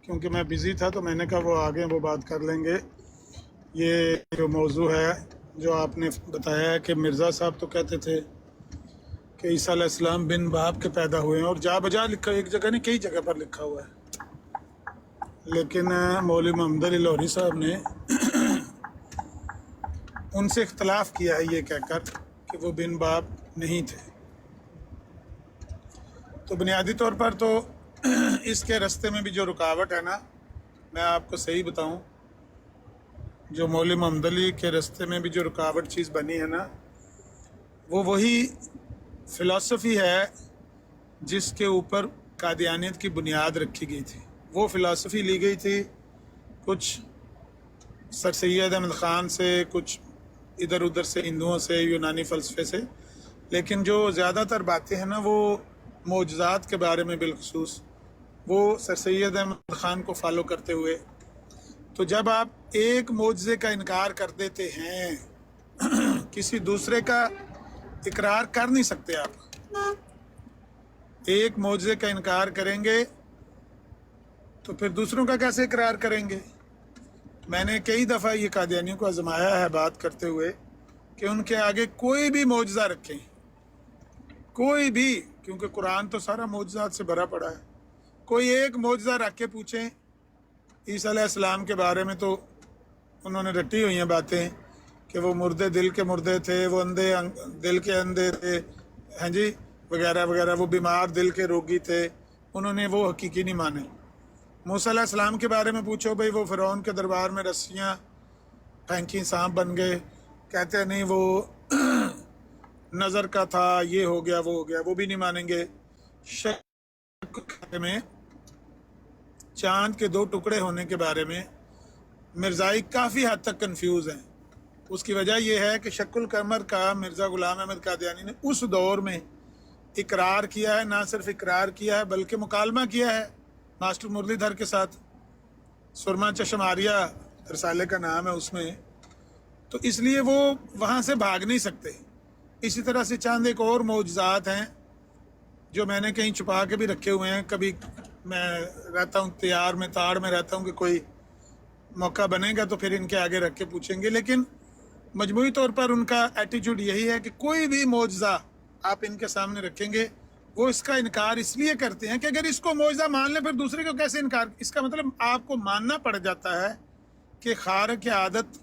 क्योंकि मैं बिज़ी था तो मैंने कहा वो आगे वो बात कर लेंगे। ये जो मौजू है جو آپ نے بتایا ہے کہ مرزا صاحب تو کہتے تھے کہ عیسیٰ علیہ السلام بن باپ کے پیدا ہوئے ہیں، اور جا بجا لکھا، ایک جگہ نہیں کئی جگہ پر لکھا ہوا ہے، لیکن مولوی محمد علی لاہوری صاحب نے ان سے اختلاف کیا ہے یہ کہہ کر کہ وہ بن باپ نہیں تھے۔ تو بنیادی طور پر تو اس کے راستے میں بھی جو رکاوٹ ہے نا، میں آپ کو صحیح بتاؤں، جو مولوی محمد علی کے راستے میں بھی جو رکاوٹ چیز بنی ہے نا، وہ وہی فلسفی ہے جس کے اوپر قادیانیت کی بنیاد رکھی گئی تھی۔ وہ فلسفی لی گئی تھی کچھ سر سید احمد خان سے، کچھ ادھر ادھر سے، ہندوؤں سے، یونانی فلسفے سے، لیکن جو زیادہ تر باتیں ہیں نا وہ معجزات کے بارے میں بالخصوص وہ سر سید احمد خان کو فالو کرتے ہوئے۔ تو جب آپ ایک معجزے کا انکار کر دیتے ہیں، کسی دوسرے کا اقرار کر نہیں سکتے آپ۔ ایک معجزے کا انکار کریں گے تو پھر دوسروں کا کیسے اقرار کریں گے؟ میں نے کئی دفعہ یہ قادیانیوں کو آزمایا ہے بات کرتے ہوئے کہ ان کے آگے کوئی بھی معجزہ رکھیں، کوئی بھی، کیونکہ قرآن تو سارا معجزات سے بھرا پڑا ہے، کوئی ایک معجزہ رکھ کے پوچھیں عیسیٰ علیہ السلام کے بارے میں، تو انہوں نے رٹی ہوئی ہیں باتیں کہ وہ مردے دل کے مردے تھے، وہ اندھے دل کے اندھے تھے، ہاں جی، وغیرہ وغیرہ، وہ بیمار دل کے روگی تھے، انہوں نے وہ حقیقی نہیں مانے۔ موسیٰ علیہ السلام کے بارے میں پوچھو، بھئی وہ فرعون کے دربار میں رسیاں پھینکی، سانپ بن گئے، کہتے ہیں نہیں وہ نظر کا تھا، یہ ہو گیا وہ ہو گیا، وہ بھی نہیں مانیں گے۔ شک میں چاند کے 2 ٹکڑے ہونے کے بارے میں مرزائی کافی حد تک کنفیوز ہیں۔ اس کی وجہ یہ ہے کہ شک القمر کا مرزا غلام احمد قادیانی نے اس دور میں اقرار کیا ہے، نہ صرف اقرار کیا ہے بلکہ مکالمہ کیا ہے ماسٹر مرلی دھر کے ساتھ، سرما چشم آریہ رسالے کا نام ہے اس میں، تو اس لیے وہ وہاں سے بھاگ نہیں سکتے۔ اسی طرح سے چاند ایک اور معجزات ہیں جو میں نے کہیں چھپا کے بھی رکھے ہوئے ہیں، کبھی میں رہتا ہوں تیار میں، تاڑ میں رہتا ہوں کہ کوئی موقع بنے گا تو پھر ان کے آگے رکھ کے پوچھیں گے، لیکن مجموعی طور پر ان کا ایٹیٹیوڈ یہی ہے کہ کوئی بھی معجزہ آپ ان کے سامنے رکھیں گے وہ اس کا انکار اس لیے کرتے ہیں کہ اگر اس کو معجزہ مان لیں پھر دوسرے کو کیسے انکار، اس کا مطلب آپ کو ماننا پڑ جاتا ہے کہ خارق عادت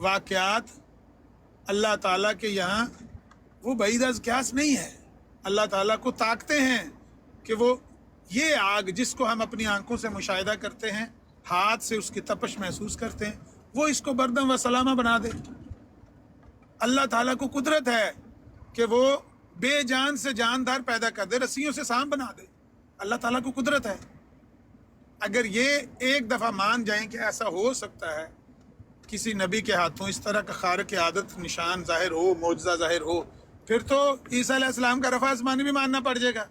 واقعات اللہ تعالیٰ کے یہاں وہ بعید از قیاس نہیں ہے۔ اللہ تعالیٰ کو طاقتیں ہیں کہ وہ یہ آگ جس کو ہم اپنی آنکھوں سے مشاہدہ کرتے ہیں، ہاتھ سے اس کی تپش محسوس کرتے ہیں، وہ اس کو بردم و سلامہ بنا دے۔ اللہ تعالیٰ کو قدرت ہے کہ وہ بے جان سے جاندار پیدا کر دے، رسیوں سے سانپ بنا دے، اللہ تعالیٰ کو قدرت ہے۔ اگر یہ ایک دفعہ مان جائیں کہ ایسا ہو سکتا ہے، کسی نبی کے ہاتھوں اس طرح کا خارق عادت نشان ظاہر ہو، معجزہ ظاہر ہو، پھر تو عیسیٰ علیہ السلام کا رفع آسمانی بھی ماننا پڑ جائے گا۔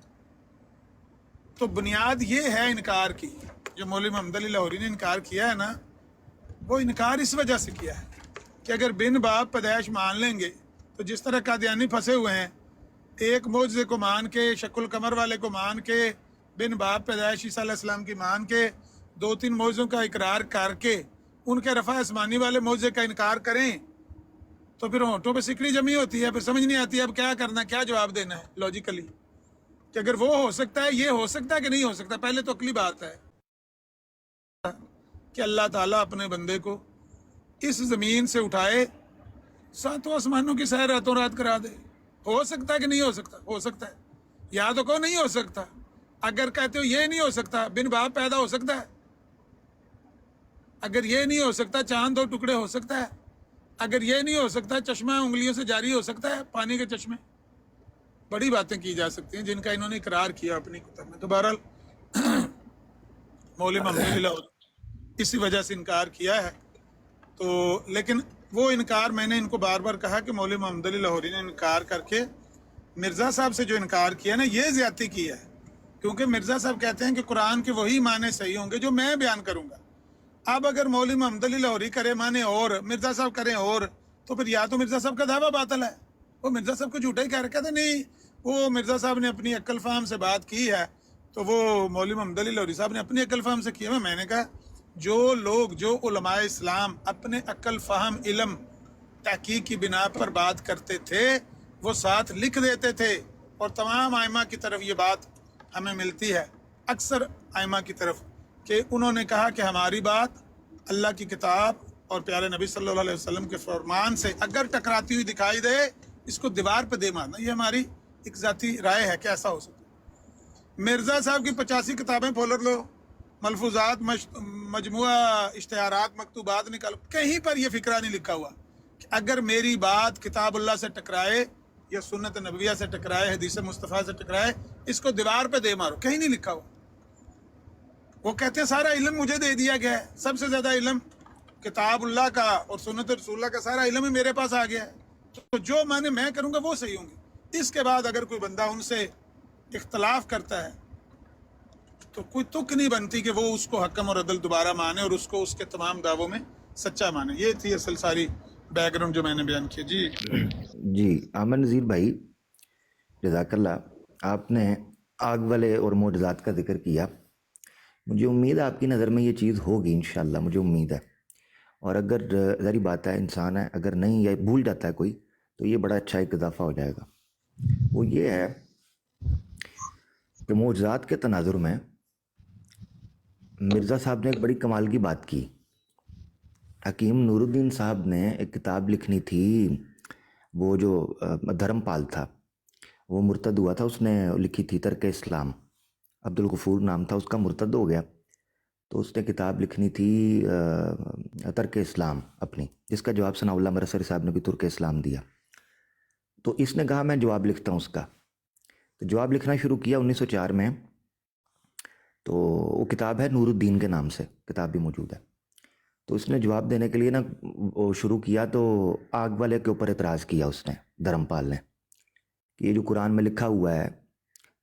تو بنیاد یہ ہے انکار کی، جو مولوی محمد علی لاہوری نے انکار کیا ہے نا، وہ انکار اس وجہ سے کیا ہے کہ اگر بن باپ پیدائش مان لیں گے تو جس طرح قادیانی پھنسے ہوئے ہیں، ایک معجزے کو مان کے، شک القمر والے کو مان کے، بن باپ پیدائش عیسیٰ علیہ السلام کی مان کے، 2-3 معجزوں کا اقرار کر کے ان کے رفع آسمانی والے معجزے کا انکار کریں تو پھر ہونٹوں پہ سکڑی جمی ہوتی ہے، پھر سمجھ نہیں آتی اب کیا کرنا، کیا جواب دینا ہے لاجیکلی، کہ اگر وہ ہو سکتا ہے، یہ ہو سکتا ہے کہ نہیں ہو سکتا۔ پہلے تو عقلی بات ہے کہ اللہ تعالیٰ اپنے بندے کو اس زمین سے اٹھائے، 7 آسمانوں کی سیر راتوں رات کرا دے۔ ہو سکتا ہے کہ نہیں ہو سکتا؟ ہو سکتا ہے۔ یا تو کو نہیں ہو سکتا، اگر کہتے ہو یہ نہیں ہو سکتا، بن باپ پیدا ہو سکتا ہے، اگر یہ نہیں ہو سکتا چاند 2 ٹکڑے ہو سکتا ہے، اگر یہ نہیں ہو سکتا چشمہ انگلیوں سے جاری ہو سکتا ہے، پانی کے چشمے، بڑی باتیں کی جا سکتی ہیں جن کا انہوں نے اقرار کیا اپنی کتب میں۔ تو بہرحال مولوی محمد علی لاہوری اسی وجہ سے انکار کیا ہے۔ تو لیکن وہ انکار میں نے ان کو بار بار کہا کہ مولوی محمد علی لاہوری نے انکار کر کے مرزا صاحب سے جو انکار کیا نا، یہ زیادتی کی ہے، کیونکہ مرزا صاحب کہتے ہیں کہ قرآن کے وہی معنی صحیح ہوں گے جو میں بیان کروں گا۔ اب اگر مولوی محمد علی لاہوری کرے معنی اور مرزا صاحب کریں اور، تو پھر یا تو مرزا صاحب کا دعویٰ باطل ہے، وہ مرزا صاحب کو جھوٹا ہی کہہ رکھا تھا، نہیں وہ مرزا صاحب نے اپنی عقل فہم سے بات کی ہے، تو وہ مولوی محمد علی لاہوری صاحب نے اپنی عقل فہم سے کیا۔ میں نے کہا جو لوگ، جو علماء اسلام اپنے عقل فہم علم तहकीक की बिना पर बात करते थे वो साथ लिख देते थे, और तमाम आइमा की तरफ ये बात हमें मिलती है, अक्सर आइमा की तरफ, कि उन्होंने कहा कि हमारी बात अल्लाह की किताब और प्यारे नबी सल्लल्लाहु अलैहि वसल्लम के फरमान से अगर टकराती हुई दिखाई दे, इसको दीवार पे दे मारना। ये हमारी एक ज़ाती राय है कि ऐसा हो सकता है। मिर्ज़ा साहब की 85 किताबें फोलर लो, मलफूजात, मजमुआ इश्तिहारात, मकतूबात निकालो, कहीं पर यह फिक्रा नहीं लिखा हुआ कि अगर मेरी बात किताबुल्लाह से टकराए या सुन्नत नबविया से टकराए, हदीस मुस्तफ़ा से टकराए, इसको दीवार पे दे मारो, कहीं नहीं लिखा हुआ। वो कहते हैं सारा इल्म मुझे दे दिया गया है, सबसे ज़्यादा इल्म किताबुल्लाह का और सुन्नत रसूलुल्लाह का सारा इल्म ही मेरे पास आ गया है, तो जो मैं करूँगा वो सही होंगे। इसके बाद अगर कोई बंदा उनसे इख्तलाफ करता है तो कोई तुक नहीं बनती कि वो उसको हकम और अदल दोबारा माने और उसको उसके तमाम दावों में सच्चा माने। ये थी असल सारी बैकग्राउंड जो मैंने बयान किया। जी आमर नज़ीर भाई, जज़ाकल्लाह, आपने आग वाले और मोजज़ात का जिक्र किया। मुझे उम्मीद है आपकी नज़र में ये चीज़ होगी इंशाअल्लाह, मुझे उम्मीद है। और अगर ज़ाहिर बात है, इंसान है, अगर नहीं या भूल जाता है कोई, तो ये बड़ा अच्छा एक इजाफ़ा हो जाएगा। वो ये है कि मोजज़ात के तनाजुर में मिर्ज़ा साहब ने एक बड़ी कमाल की बात की। हकीम नूरुद्दीन साहब ने एक किताब लिखनी थी, वो जो धर्मपाल था वो मुर्तद हुआ था, उसने लिखी थी तर्क इस्लाम, अब्दुल गफूर नाम था उसका, मुर्तद हो गया, तो उसने किताब लिखनी थी तर्क इस्लाम अपनी, जिसका जवाब सनाउल्लाह मरसरी साहब ने भी तुर्क इस्लाम दिया। तो इसने कहा मैं जवाब लिखता हूँ उसका, तो जवाब लिखना शुरू किया 1904 में। तो वो किताब है नूरुद्दीन के नाम से, किताब भी मौजूद है। तो इसने जवाब देने के लिए ना वो शुरू किया, तो आग वाले के ऊपर एतराज़ किया उसने, धर्मपाल ने, कि ये जो कुरान में लिखा हुआ है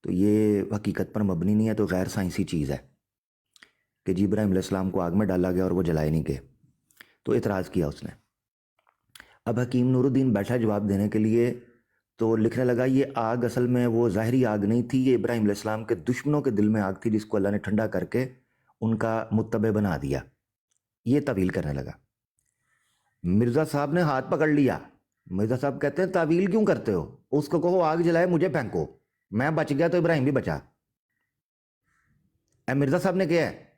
तो ये हकीकत पर मबनी नहीं है, तो गैर साइंसी चीज़ है कि जी इब्राहीम अलैहिस्सलाम को आग में डाला गया और वो जलाए नहीं गए। तो एतराज़ किया उसने। अब हकीम नूरुद्दीन बैठा जवाब देने के लिए, तो लिखने लगा ये आग असल में वो ज़ाहिरी आग नहीं थी, ये इब्राहीम अलैहिस्सलाम के दुश्मनों के दिल में आग थी, जिसको अल्लाह ने ठंडा करके उनका मुत्तबे बना दिया। ये तवील करने लगा। मिर्ज़ा साहब ने हाथ पकड़ लिया। मिर्ज़ा साहब कहते हैं तावील क्यों करते हो, उसको कहो आग जलाए, मुझे फेंको, मैं बच गया तो इब्राहिम भी बचा। मिर्ज़ा साहब ने किया है।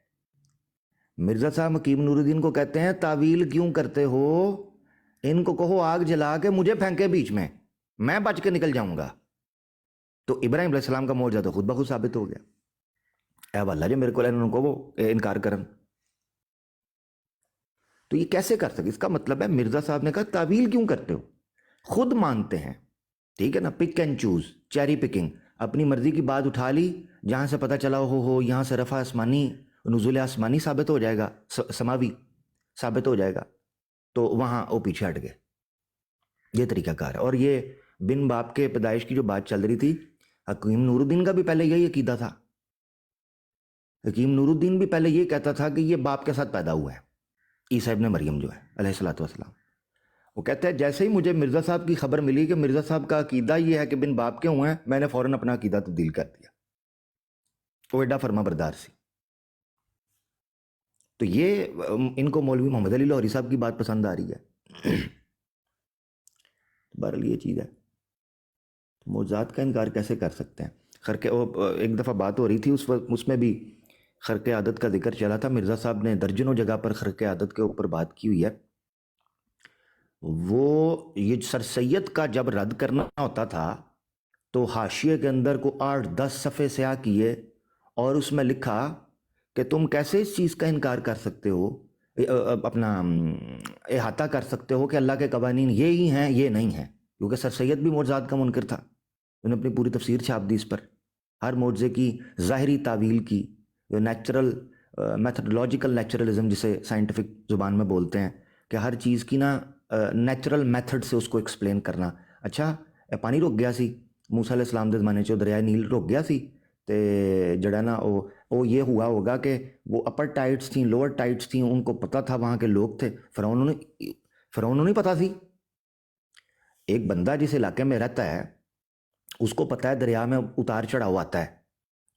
मिर्ज़ा साहब हकीम नूरुद्दीन को कहते हैं तावील क्यों करते हो, इनको कहो आग जला के मुझे फेंके बीच में, मैं बच के निकल जाऊंगा। तो इब्राहिम अलैहिस्सलाम का मौजज़ा तो खुद ब खुद साबित हो गया। ए वल्ला जो मेरे को उनको वो इनकार करन, तो ये कैसे कर सके? इसका मतलब है मिर्ज़ा साहब ने कहा तावील क्यों करते हो, खुद मानते हैं, ठीक है ना, pick and choose, cherry picking, अपनी मर्जी की बात उठा ली, जहां से पता चला हो यहाँ से रफ़ा आसमानी, नुज़ुल आसमानी साबित हो जाएगा, समावी साबित हो जाएगा, तो वहाँ वो पीछे हट गए। ये तरीक़ाकार है। और ये बिन बाप के पैदाइश की जो बात चल रही थी, हकीम नूरुद्दीन का भी पहले यही अकीदा था। हकीम नूरुद्दीन भी पहले ये कहता था कि ये बाप के साथ पैदा हुआ है, ईसा इब्न मरियम जो है अलैहिस्सलातु वस्सलाम। वो कहते हैं जैसे ही मुझे मिर्ज़ा साहब की खबर मिली कि मिर्ज़ा साहब का अकीदा ये है कि बिन बाप के हुए हैं, मैंने फ़ौरन अपना अकीदा तब्दील कर दिया। वो एडा फरमा बरदार सी। तो ये इनको मौलवी मोहम्मद अली लाहौरी साहब की बात पसंद आ रही है। बहरहाल ये चीज़ है, मौजूदात का इनकार कैसे कर सकते हैं। खरके एक दफ़ा बात हो रही थी, उसमें भी खरके आदत का जिक्र चला था। मिर्ज़ा साहब ने दर्जनों जगह पर खरके आदत के ऊपर बात की हुई है। वो ये सर सैयद का जब रद्द करना होता था तो हाशिए के अंदर को 8-10 सफ़े स्याह किए और उसमें लिखा कि तुम कैसे इस चीज़ का इनकार कर सकते हो, अपना अहाता कर सकते हो कि अल्लाह के कवानीन ये ही हैं, ये नहीं हैं। क्योंकि सर सैयद भी मौजज़ात का मुनकर था, उन्होंने अपनी पूरी तफसीर छाप दी इस पर, हर मौजज़े की ज़ाहिरी तावील की, जो नेचुरल मैथडोलॉजिकल नेचुरलिज्म जिसे साइंटिफिक ज़ुबान में बोलते हैं, कि हर चीज़ की ना नेचुरल मैथड से उसको एक्सप्लेन करना। अच्छा पानी रुक गया सी मूसा अलैहिस्सलाम के ज़माने चो, दरिया नील रुक गया सी, तो जड़ा ना वो ये हुआ होगा कि वो अपर टाइड्स थी, लोअर टाइड्स थी, उनको पता था, वहाँ के लोग थे, फ़िरौन नहीं पता थी। एक बंदा जिस इलाके में रहता है उसको पता है दरिया में उतार चढ़ाव आता है,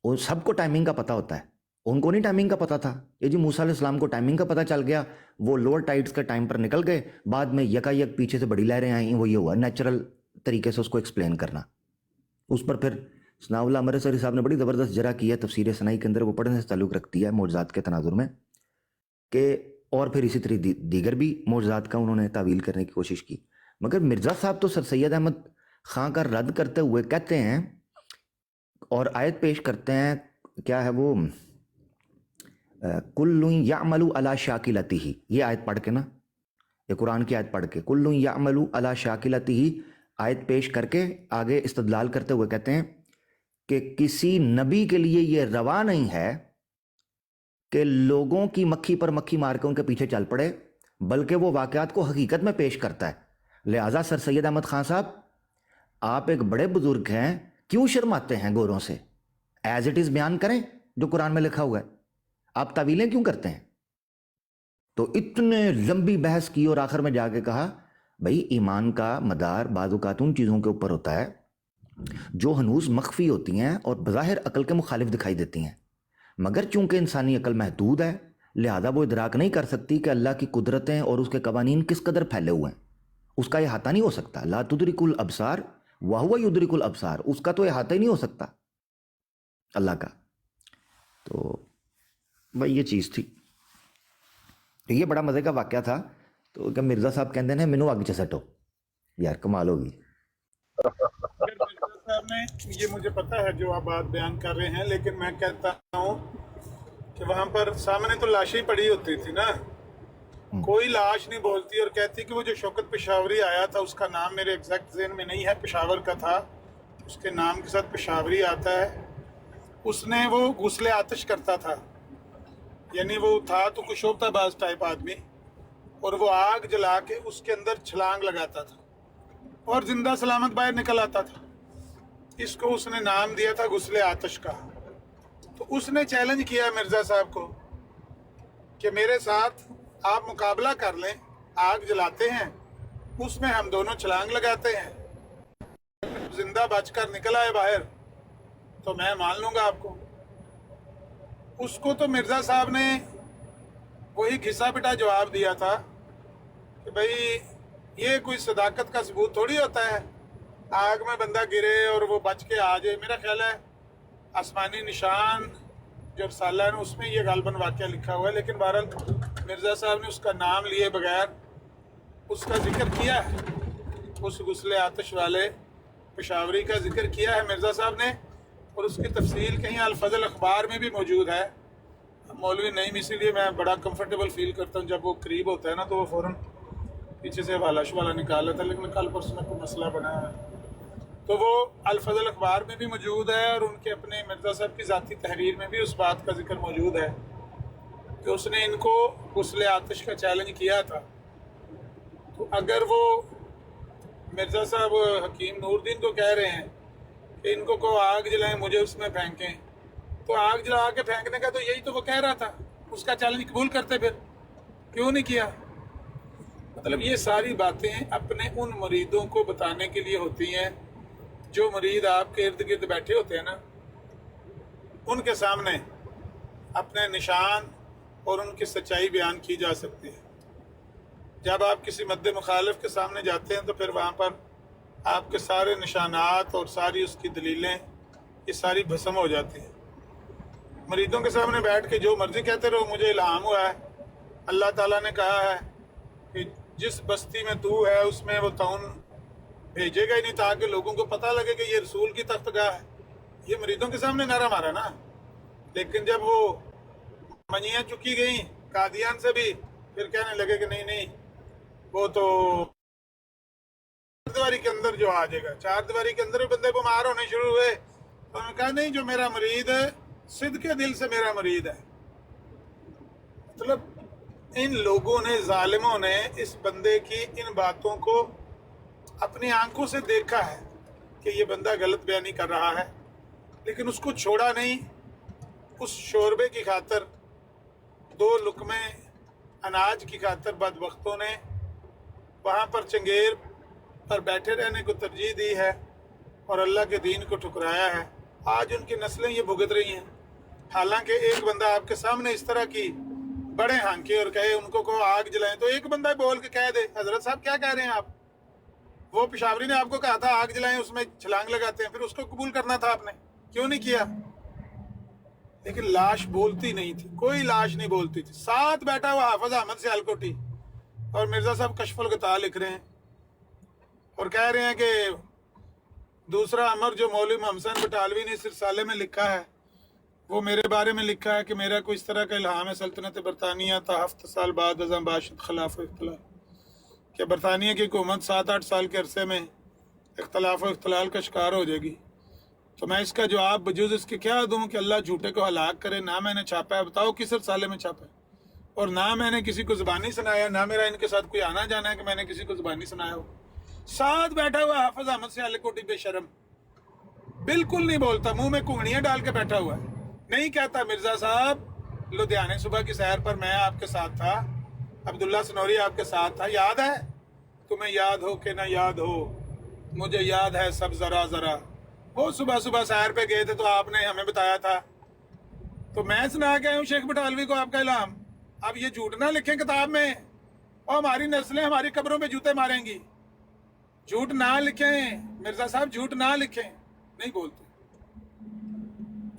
वो सबको टाइमिंग का पता होता है, ان کو نہیں ٹائمنگ کا پتہ تھا. یہ جی موسیٰ علیہ السلام کو ٹائمنگ کا پتہ چل گیا, وہ لوور ٹائڈز کے ٹائم پر نکل گئے, بعد میں یکا یک پیچھے سے بڑی لہریں آئیں, وہ یہ ہوا نیچرل طریقے سے اس کو ایکسپلین کرنا. اس پر پھر ثناء اللہ امرتسری صاحب نے بڑی زبردست جرح کی ہے تفسیر سنائی کے اندر, وہ پڑھنے سے تعلق رکھتی ہے معجزات کے تناظر میں, کہ اور پھر اسی طرح دیگر بھی معجزات کا انہوں نے تعویل کرنے کی کوشش کی. مگر مرزا صاحب تو سر سید احمد خان کا رد کرتے ہوئے کہتے ہیں اور آیت پیش کرتے ہیں, کیا ہے وہ, کل یعمل علی شاکلتہ, یہ آیت پڑھ کے نا, یہ قرآن کی آیت پڑھ کے کل یعمل علی شاکلتہ آیت پیش کر کے آگے استدلال کرتے ہوئے کہتے ہیں کہ کسی نبی کے لیے یہ روا نہیں ہے کہ لوگوں کی مکھی پر مکھی مار کے ان کے پیچھے چل پڑے, بلکہ وہ واقعات کو حقیقت میں پیش کرتا ہے. لہٰذا سر سید احمد خان صاحب, آپ ایک بڑے بزرگ ہیں, کیوں شرماتے ہیں گوروں سے؟ ایز اٹ از بیان کریں جو قرآن میں لکھا ہوا ہے, آپ تعویلیں کیوں کرتے ہیں؟ تو اتنے لمبی بحث کی اور آخر میں جا کے کہا بھائی ایمان کا مدار بعض اوقات ان چیزوں کے اوپر ہوتا ہے جو ہنوز مخفی ہوتی ہیں اور بظاہر عقل کے مخالف دکھائی دیتی ہیں, مگر چونکہ انسانی عقل محدود ہے لہذا وہ ادراک نہیں کر سکتی کہ اللہ کی قدرتیں اور اس کے قوانین کس قدر پھیلے ہوئے ہیں. اس کا احاطہ نہیں ہو سکتا. لا تدرک الابصار وہو یدرک الابصار, اس کا تو احاطہ ہی نہیں ہو سکتا اللہ کا. تو بھائی یہ چیز تھی. تو یہ بڑا مزے کا واقعہ تھا. تو کہ مرزا صاحب کہتے ہیں مینو اگ چ سٹو, یار کمال ہوگی. مرزا صاحب نے یہ مجھے پتا ہے جو آپ بات بیان کر رہے ہیں, لیکن میں کہتا ہوں کہ وہاں پر سامنے تو لاشیں پڑی ہوتی تھی نا, کوئی لاش نہیں بولتی اور کہتی کہ وہ جو شوکت پشاوری آیا تھا, اس کا نام میرے ایگزیکٹ ذہن میں نہیں ہے, پشاور کا تھا, اس کے نام کے ساتھ پشاوری آتا ہے. اس نے وہ غسل آتش کرتا تھا, یعنی وہ تھا تو کشوبتا باز ٹائپ آدمی, اور وہ آگ جلا کے اس کے اندر چھلانگ لگاتا تھا اور زندہ سلامت باہر نکل آتا تھا. اس کو اس نے نام دیا تھا غسل آتش کا. تو اس نے چیلنج کیا مرزا صاحب کو کہ میرے ساتھ آپ مقابلہ کر لیں, آگ جلاتے ہیں, اس میں ہم دونوں چھلانگ لگاتے ہیں, زندہ بچ کر نکل آئے باہر تو میں مان لوں گا آپ کو. اس کو تو مرزا صاحب نے وہی گھسا پٹا جواب دیا تھا کہ بھائی یہ کوئی صداقت کا ثبوت تھوڑی ہوتا ہے, آگ میں بندہ گرے اور وہ بچ کے آ جائے. میرا خیال ہے آسمانی نشان جو رسالہ ہے اس میں یہ غالباً واقعہ لکھا ہوا ہے, لیکن بہرحال مرزا صاحب نے اس کا نام لیے بغیر اس کا ذکر کیا ہے, اس غسل آتش والے پشاوری کا ذکر کیا ہے مرزا صاحب نے, اور اس کی تفصیل کہیں الفضل اخبار میں بھی موجود ہے. مولوی نعیم اسی لیے میں بڑا کمفرٹیبل فیل کرتا ہوں, جب وہ قریب ہوتا ہے نا تو وہ فوراً پیچھے سے حوالہ شوالہ نکال لیتا ہے, لیکن کل پرسوں میں کوئی مسئلہ بنا ہے تو وہ الفضل اخبار میں بھی موجود ہے, اور ان کے اپنے مرزا صاحب کی ذاتی تحریر میں بھی اس بات کا ذکر موجود ہے کہ اس نے ان کو غسل آتش کا چیلنج کیا تھا. تو اگر وہ مرزا صاحب حکیم نور الدین کو کہہ رہے ہیں کہ ان کو آگ جلائیں مجھے اس میں پھینکیں, تو آگ جلا کے پھینکنے کا تو یہی تو وہ کہہ رہا تھا, اس کا چیلنج قبول کرتے, پھر کیوں نہیں کیا؟ مطلب یہ ساری باتیں اپنے ان مریدوں کو بتانے کے لیے ہوتی ہیں جو مرید آپ کے ارد گرد بیٹھے ہوتے ہیں نا, ان کے سامنے اپنے نشان اور ان کی سچائی بیان کی جا سکتی ہے. جب آپ کسی مد مخالف کے سامنے جاتے ہیں تو پھر وہاں پر آپ کے سارے نشانات اور ساری اس کی دلیلیں یہ ساری بھسم ہو جاتی ہیں. مریدوں کے سامنے بیٹھ کے جو مرضی کہتے رہو, مجھے الہام ہوا ہے, اللہ تعالیٰ نے کہا ہے کہ جس بستی میں تو ہے اس میں وہ تعاون بھیجے گا ہی نہیں تاکہ لوگوں کو پتہ لگے کہ یہ رسول کی تخت گاہ ہے. یہ مریدوں کے سامنے نعرہ مارا نا, لیکن جب وہ منیاں چکی گئیں قادیان سے بھی, پھر کہنے لگے کہ نہیں وہ تو چار دیواری کے اندر جو آ جائے گا, چار دیواری کے اندر بھی بندے بیمار ہونے شروع ہوئے. تو انہوں نے کہا نہیں, جو میرا مرید ہے صدق کے دل سے میرا مرید ہے. مطلب ان لوگوں نے, ظالموں نے اس بندے کی ان باتوں کو اپنی آنکھوں سے دیکھا ہے کہ یہ بندہ غلط بیانی کر رہا ہے, لیکن اس کو چھوڑا نہیں. اس شوربے کی خاطر, 2 لقمے اناج کی خاطر بدبختوں نے وہاں پر چنگیر پر بیٹھے رہنے کو ترجیح دی ہے اور اللہ کے دین کو ٹھکرایا ہے. آج ان کی نسلیں یہ بھگت رہی ہیں. हालांकि एक बंदा आपके सामने इस तरह की बड़े हांके और कहे उनको को आग जलाएं, तो एक बंदा बोल के कह दे हजरत साहब क्या कह रहे हैं आप, वो पिशावरी ने आपको कहा था आग जलाएं, उसमें छलांग लगाते हैं, फिर उसको कबूल करना था आपने, क्यों नहीं किया? लेकिन लाश बोलती नहीं थी, कोई लाश नहीं बोलती थी। साथ बैठा हुआ हाफिज अहमद सियालकोटी और मिर्जा साहब कशफुल गता लिख रहे हैं और कह रहे हैं कि दूसरा अमर जो मौलवी मोहम्मद बटालवी ने इस रिसाले में लिखा है वो मेरे बारे में लिखा है कि मेरा कोई इस तरह का इल्हाम है सल्तनत बरतानिया था 7 साल बाद अज़म बाशत खिलाफ इख्तलाफ, कि बरतानिया की हुकूमत 7-8 साल के अरसे में इख्तलाफ और इख्तलाल का शिकार हो जाएगी। तो मैं इसका जवाब बजूज़ इसके क्या दूँ कि अल्लाह झूठे को हलाक करे। ना मैंने छापा है, बताओ किस रिसाले में छापा है, और ना मैंने किसी को ज़बानी सुनाया, ना मेरा इनके साथ कोई आना जाना है कि मैंने किसी को ज़बानी सुनाया हो। साथ बैठा हुआ हाफिज अहमद सियालकोटी बेशरम, बिल्कुल नहीं बोलता, मुंह में कुंगड़ियां डाल के बैठा हुआ है, नहीं कहता मिर्जा साहब लुधियाने सुबह की सैर पर मैं आपके साथ था, अब्दुल्ला सनौरी आपके साथ था, याद है? तुम्हें याद हो कि ना याद हो, मुझे याद है सब जरा जरा। वो सुबह सुबह सैर पे गए थे तो आपने हमें बताया था, तो मैं सुना के आया हूँ शेख बटालवी को आपका इल्हाम। अब ये झूठ ना लिखें किताब में और हमारी नस्लें हमारी कब्रों पे जूते मारेंगी। झूठ ना लिखें मिर्जा साहब, झूठ ना लिखें, नहीं बोलते।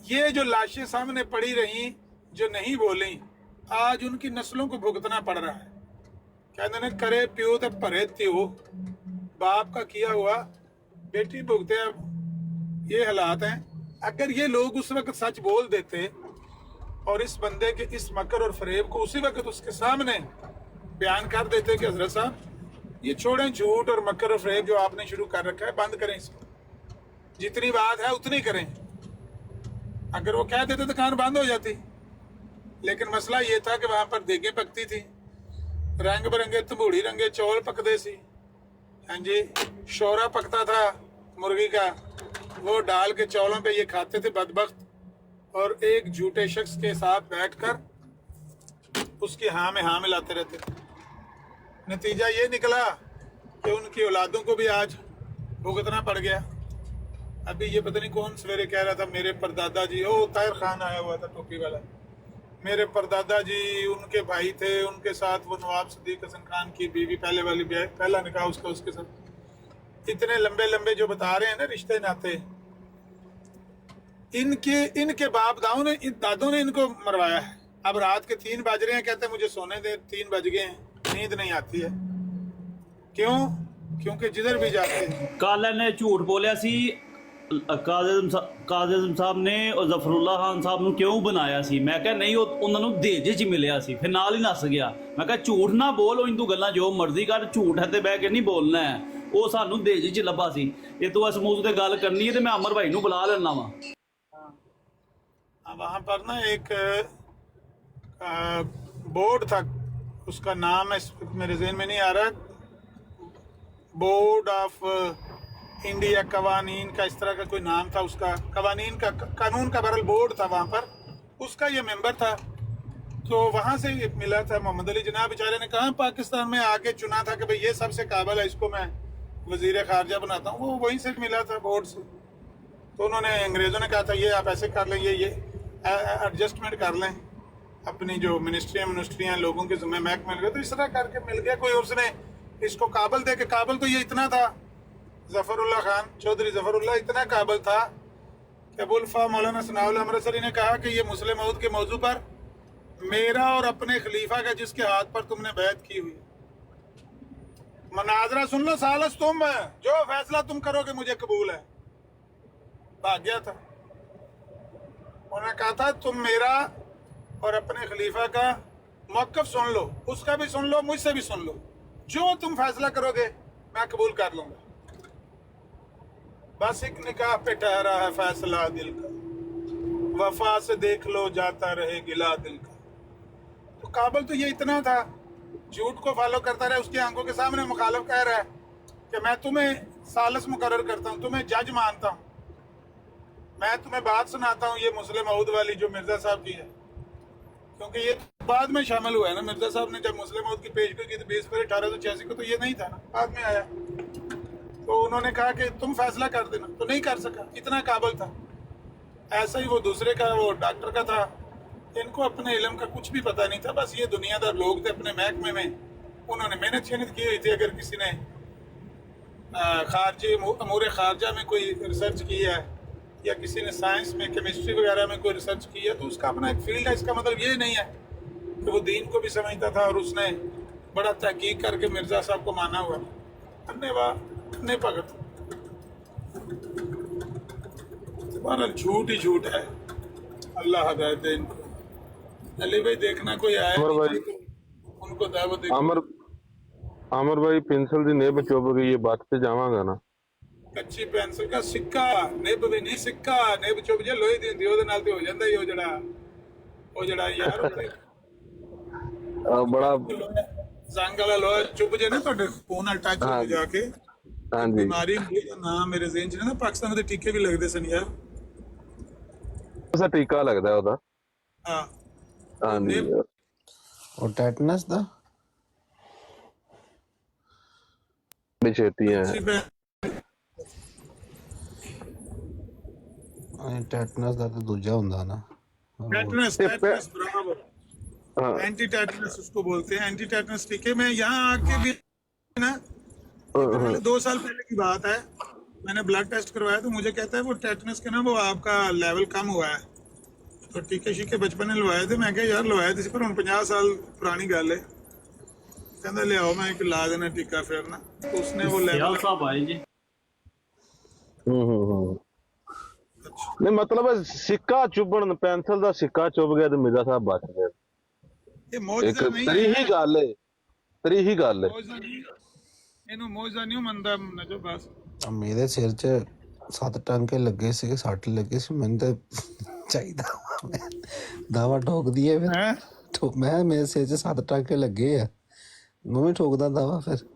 ये जो लाशें सामने पड़ी रही जो नहीं बोली, आज उनकी नस्लों को भुगतना पड़ रहा है। कहते ना करे प्यो तो भरे त्यो, बाप का किया हुआ बेटी भुगते। अब ये हालात हैं। अगर ये लोग उस वक्त सच बोल देते और इस बंदे के इस मकर और फरेब को उसी वक्त उसके सामने बयान कर देते कि हजरत साहब ये छोड़ें झूठ और मकर और फरेब जो आपने शुरू कर रखा है, बंद करें इसको, जितनी बात है उतनी करें। अगर वो कह देते दुकान बंद हो जाती। लेकिन मसला ये था कि वहां पर देगे पकती थी, रंग बिरंगे तंबूड़ी रंगे चौल पकते सी, हाँ जी, शोरा पकता था मुर्गी का, वो डाल के चौलों पे ये खाते थे बदबख्त, और एक झूठे शख्स के साथ बैठकर उसकी हाँ में हाँ मिलाते रहते थे। नतीजा ये निकला कि उनकी औलादों को भी आज भुगतना पड़ गया। अभी ये पता नहीं कौन सवेरे कह रहा था, मेरे परदादा जी, ओ ताहिर खान आया हुआ था टोपी वाला, मेरे परदादा जी उनके भाई थे, उनके साथ वो नवाब सदीक हसन खान की बीवी, पहले वाली पहला निकाह उसका उसके साथ। इतने लंबे लंबे जो बता रहे हैं ना रिश्ते नाते, इनके बाप दादों ने इनको मरवाया है। अब रात के 3 बज रहे हैं, कहते हैं मुझे सोने दे, 3 बज गए हैं, नींद नहीं आती है। क्यों? क्योंकि जिधर भी जाते हैं। काला ने झूठ बोलिया सी, ਕਾਜ਼ਮ ਸਾਹਿਬ ਨੇ ਉਹ ਜ਼ਫਰੁੱਲਾ ਖਾਨ ਸਾਹਿਬ ਨੂੰ ਕਿਉਂ ਬਣਾਇਆ ਸੀ? ਮੈਂ ਕਿਹਾ ਨਹੀਂ, ਉਹ ਉਹਨਾਂ ਨੂੰ ਦੇਜੇ 'ਚ ਮਿਲਿਆ ਸੀ, ਫਿਰ ਨਾਲ ਹੀ ਨੱਸ ਗਿਆ। ਮੈਂ ਕਿਹਾ ਝੂਠ ਨਾ ਬੋਲ, ਉਹ ਇੰਦੂ ਗੱਲਾਂ ਜੋ ਮਰਜ਼ੀ ਕਰ, ਝੂਠ ਹੈ ਤੇ ਬਹਿ ਕੇ ਨਹੀਂ ਬੋਲਣਾ ਹੈ। ਉਹ ਸਾਨੂੰ ਦੇਜੇ 'ਚ ਲੱਭਾ ਸੀ। ਇਹ ਤੋਂ ਇਸ ਮੌਜੂ ਤੇ ਗੱਲ ਕਰਨੀ ਹੈ ਤੇ ਮੈਂ ਅਮਰ ਭਾਈ ਨੂੰ ਬੁਲਾ ਲੈਣਾ ਵਾ। वहाँ पर ना एक बोर्ड था, उसका नाम है मेरे ज़हन में नहीं आ रहा, बोर्ड ऑफ इंडिया कवानीन का, इस तरह का कोई नाम था उसका, कवानीन का, कानून का बहरहाल बोर्ड था वहाँ पर, उसका ये मेंबर था। तो वहाँ से मिला था मोहम्मद अली जनाब, बेचारे ने कहा पाकिस्तान में आके चुना था कि भाई ये सबसे काबिल है, इसको मैं वजीर खारजा बनाता हूँ। वो वहीं से मिला था बोर्ड से। तो उन्होंने, अंग्रेज़ों ने कहा था ये आप ऐसे कर लें, ये एडजस्टमेंट कर लें, अपनी जो मिनिस्ट्रियाँ लोगों के ज़िम्मे महकमे मिल गए, तो इस तरह करके मिल गया कोई। उसने इसको काबिल दे के, काबिल तो ये इतना था, ज़फ़रुल्लाह खान चौधरी ज़फ़रुल्लाह इतना काबिल था कि अबुल्फा मौलाना सनाउल अमृतसरी ने कहा कि ये मुस्लिम मौद के मौजू पर मेरा और अपने खलीफा का जिसके हाथ पर तुमने बैत की हुई, मनाजरा सुन लो, सालस तुम है, जो फैसला तुम करोगे मुझे कबूल है। भाग गया था। उन्होंने कहा था तुम मेरा और अपने खलीफा का मौक़िफ़ सुन लो, उसका भी सुन लो, मुझसे भी सुन लो, जो तुम फैसला करोगे मैं कबूल कर लूँगा। बस एक निकाह पे ठहरा है फैसला दिल का, वफा से देख लो जाता रहे गिला दिल का। तो काबिल तो ये इतना था, झूठ को फॉलो करता रहा, उसकी आंखों के सामने मुखालिफ कह रहा है कि मैं तुम्हें सालस मुकर्रर करता हूँ, तुम्हें जज मानता हूँ, मैं तुम्हें बात सुनाता हूँ ये मुस्लिम मऊद वाली जो मिर्ज़ा साहब की है। क्योंकि ये बाद में शामिल हुआ है ना, मिर्ज़ा साहब ने जब मुस्लिम मऊद की पेशगोई की थी 20 फरवरी 1886 को, तो ये नहीं था ना, बाद में आया। तो उन्होंने कहा कि तुम फैसला कर देना, तो नहीं कर सका, इतना काबिल था। ऐसा ही वो दूसरे का, वो डॉक्टर का था। इनको अपने इल्म का कुछ भी पता नहीं था, बस ये दुनियादार लोग थे अपने महकमे में, उन्होंने मेहनत की हुई थी। अगर किसी ने खारजी अमूर खारजा में कोई रिसर्च की है या किसी ने साइंस में केमिस्ट्री वगैरह में कोई रिसर्च की है तो उसका अपना एक फील्ड है। इसका मतलब ये नहीं है कि वो दीन को भी समझता था और उसने बड़ा तहकीक करके मिर्ज़ा साहब को माना हुआ। अन्य भगत बहरहाल झूठ ही झूठ है। अल्लाह हदायत दे इनको। अली भाई देखना कोई आया अमर भाई, नहीं तो उनको दावत दे। अमर भाई पेंसिल ਦੀ ਨਿਬ ਚੁੱਭ ਗਈ, ਇਹ ਬੱਤ ਤੇ ਜਾਵਾਂਗਾ ਨਾ। ਕੱਚੀ ਪੈਨਸਲ ਦਾ ਸਿੱਕਾ ਨਿਬ ਵੀ ਨਹੀਂ, ਸਿੱਕਾ ਨਿਬ ਚੁੱਭ ਜੇ ਲੋਹੇ ਦੀ ਹੁੰਦੀ ਉਹਦੇ ਨਾਲ ਤੇ ਹੋ ਜਾਂਦਾ ਹੀ। ਉਹ ਜਿਹੜਾ ਯਾਰ ਬੜਾ ਜ਼ੰਗ ਵਾਲਾ ਲੋਹਾ ਚੁੱਭ ਜੇ ਨਾ ਤੁਹਾਡੇ ਫੋਨ ਨਾਲ ਟੱਚ ਹੋ ਜਾ ਕੇ, ਹਾਂਜੀ ਬਿਮਾਰੀ ਹੁੰਦੀ ਹੈ। ਨਾਮ ਮੇਰੇ ਜ਼ਿਹਨ 'ਚ ਨਾ ਪਾਕਿਸਤਾਨ ਦੇ ਟੀਕੇ ਵੀ ਲੱਗਦੇ ਸਨ ਯਾਰ। ਉਸਦਾ ਟੀਕਾ ਲੱਗਦਾ ਉਹਦਾ। ਹਾਂ ਹਾਂਜੀ और टेटनस दा ਬੜੀ ਛੇਤੀ ਹੈ। टेटनस दा तो दूजा हुंदा ना। टेटनस बराबर, एंटी टेटनस उसको बोलते हैं। एंटी टेटनस टीके में यहाँ आके भी ना 2 साल पहले की बात है, मैंने ब्लड टेस्ट करवाया तो मुझे कहता है वो टेटनस के ना वो आपका लेवल कम हुआ है। तो टीके शीके बचपन में लवाए थे। मैं क्या यार लवाए थे पर हम 50 साल पुरानी गल है। कहता ले आओ मैं एक ला देना टीका फिर ना। तो उसने वो ਸਿਆਲ लेवल ਸਾਹਿਬ ਆਏ ਜੀ। ਨਹੀਂ ਮਤਲਬ ਸਿੱਕਾ ਚੁੱਭਣ, ਪੈਨਸਲ ਦਾ ਸਿੱਕਾ ਚੁੱਭ ਗਿਆ ਤੇ ਮਿਰਜ਼ਾ ਸਾਹਿਬ ਬਚ ਗਏ। ये ਇੱਕ मौजूदा नहीं ਤਰੀਹੀ है, ਗੱਲ ਹੈ, ਤਰੀਹੀ ਗੱਲ ਹੈ। मौजूदा नहीं, इन्हों मौजूदा नहीं मनता नजो बस। मेरे सिर च 7 टांके लगे सी, 60 लगे सी। मैंने तो चाहिए दावा ठोक दिए फिर। हैं मैं मेरे सिर च 7 टांके लगे है, मैं भी ठोकदा दावा फिर।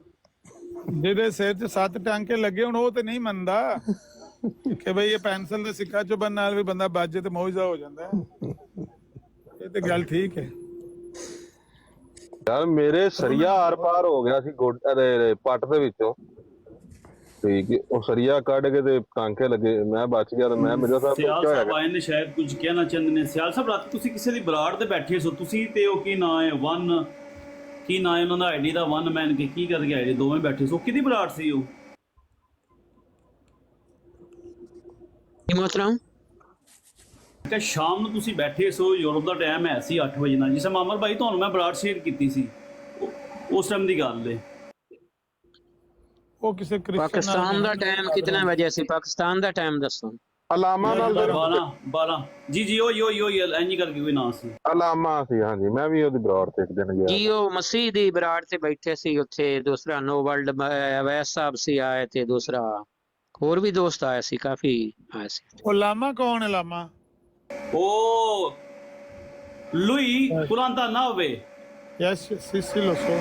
ਜਿਹਦੇ ਸਿਰ 'ਚ 7 ਟਾਂਕੇ ਲੱਗੇ ਹੁਣ ਉਹ ਤੇ ਨਹੀਂ ਮੰਨਦਾ ਕਿ ਬਈ ਇਹ ਪੈਨਸਲ ਦਾ ਸਿੱਕਾ ਚੁੱਭਣ ਨਾਲ ਵੀ ਬੰਦਾ ਬਚ ਜੇ ਤੇ ਮੌਜੂਦਾ ਹੋ ਜਾਂਦਾ ਹੈ। ਇਹ ਤੇ ਗੱਲ ਠੀਕ ਹੈ। ਯਾਰ ਮੇਰੇ ਸਰੀਆ ਆਰ ਪਾਰ ਹੋ ਗਿਆ ਸੀ ਪੱਟ ਦੇ ਵਿੱਚੋਂ, ਠੀਕ ਹੈ। ਉਹ ਸਰੀਆ ਕੱਢ ਕੇ ਤੇ ਟਾਂਕੇ ਲੱਗੇ, ਮੈਂ ਬਚ ਗਿਆ ਤੇ ਮੈਂ ਮਿਰਜ਼ਾ ਸਾਹਿਬ ਸਿਆਲ ਪੁੱਛਿਆ ਸਾਹਿਬ ਹੈਗਾ। ਆਏ ਨੇ, ਸ਼ਾਇਦ ਕੁਝ ਕਹਿਣਾ ਚਾਹੁੰਦੇ ਨੇ। ਸਿਆਲ ਸਾਹਿਬ ਰਾਤ ਤੁਸੀਂ ਕਿਸੇ ਦੀ ਬਰਾੜ ਤੇ ਬੈਠੇ ਸੋ, ਤੁਸੀਂ ਤੇ ਉਹ ਕੀ ਨਾਂ ਹੈ ਵਨ, ਕੀ ਨਾਂ ਹੈ ਉਹਨਾਂ ਦਾ ਆਈਡੀ ਦਾ, ਵਨ ਮੈਨ ਕੇ ਕੀ ਕਰਕੇ ਆਏ ਦੋਵੇਂ ਬੈਠੇ ਸੋ, ਕਿਹਦੀ ਬਰਾੜ ਸੀ ਉਹ? मोहतरम ਕਿ ਸ਼ਾਮ ਨੂੰ ਤੁਸੀਂ ਬੈਠੇ ਸੋ, ਯੂਰਪ ਦਾ ਟਾਈਮ ਹੈ ਸੀ 8 ਵਜੇ ਨਾਲ, ਜਿਸ ਟਾਈਮ ਅਮਰ ਭਾਈ ਤੁਹਾਨੂੰ ਮੈਂ ਬਰਾੜ ਸ਼ੇਅਰ ਕੀਤੀ ਸੀ, ਉਸ ਟਾਈਮ ਦੀ ਗੱਲ ਹੈ। ਉਹ ਕਿਸੇ पाकिस्तान दा टाइम कितने बजे से? पाकिस्तान दा टाइम दसो। ਅਲਾਮਾ ਨਾਲ 12 ਜੀ ਉਹੀ ਐਂਜੀ ਕਰਕੇ ਕੋਈ ਨਾਂ ਸੀ। ਅਲਾਮਾ ਸੀ, ਹਾਂਜੀ ਮੈਂ ਵੀ ਉਹਦੀ ਬਰਾੜ ਤੇ ਇੱਕ ਦਿਨ ਗਿਆ। जी ओ मसीह दी बराड़ ते बैठे सी उत्थे। दूसरा नो वर्ल्ड अवैस साहब सी आए थे, दूसरा और भी दोस्त आए सी, काफी आए सी। ਉਹ ਲਾਮਾ ਕੌਣ ਹੈ? ਲਾਮਾ ਉਹ ਲੁਈ ਕੁਰਾਨ ਨਾ ਹੋਵੇ। ਯੈਸ ਸਿਸੀ ਲੋਸੋ।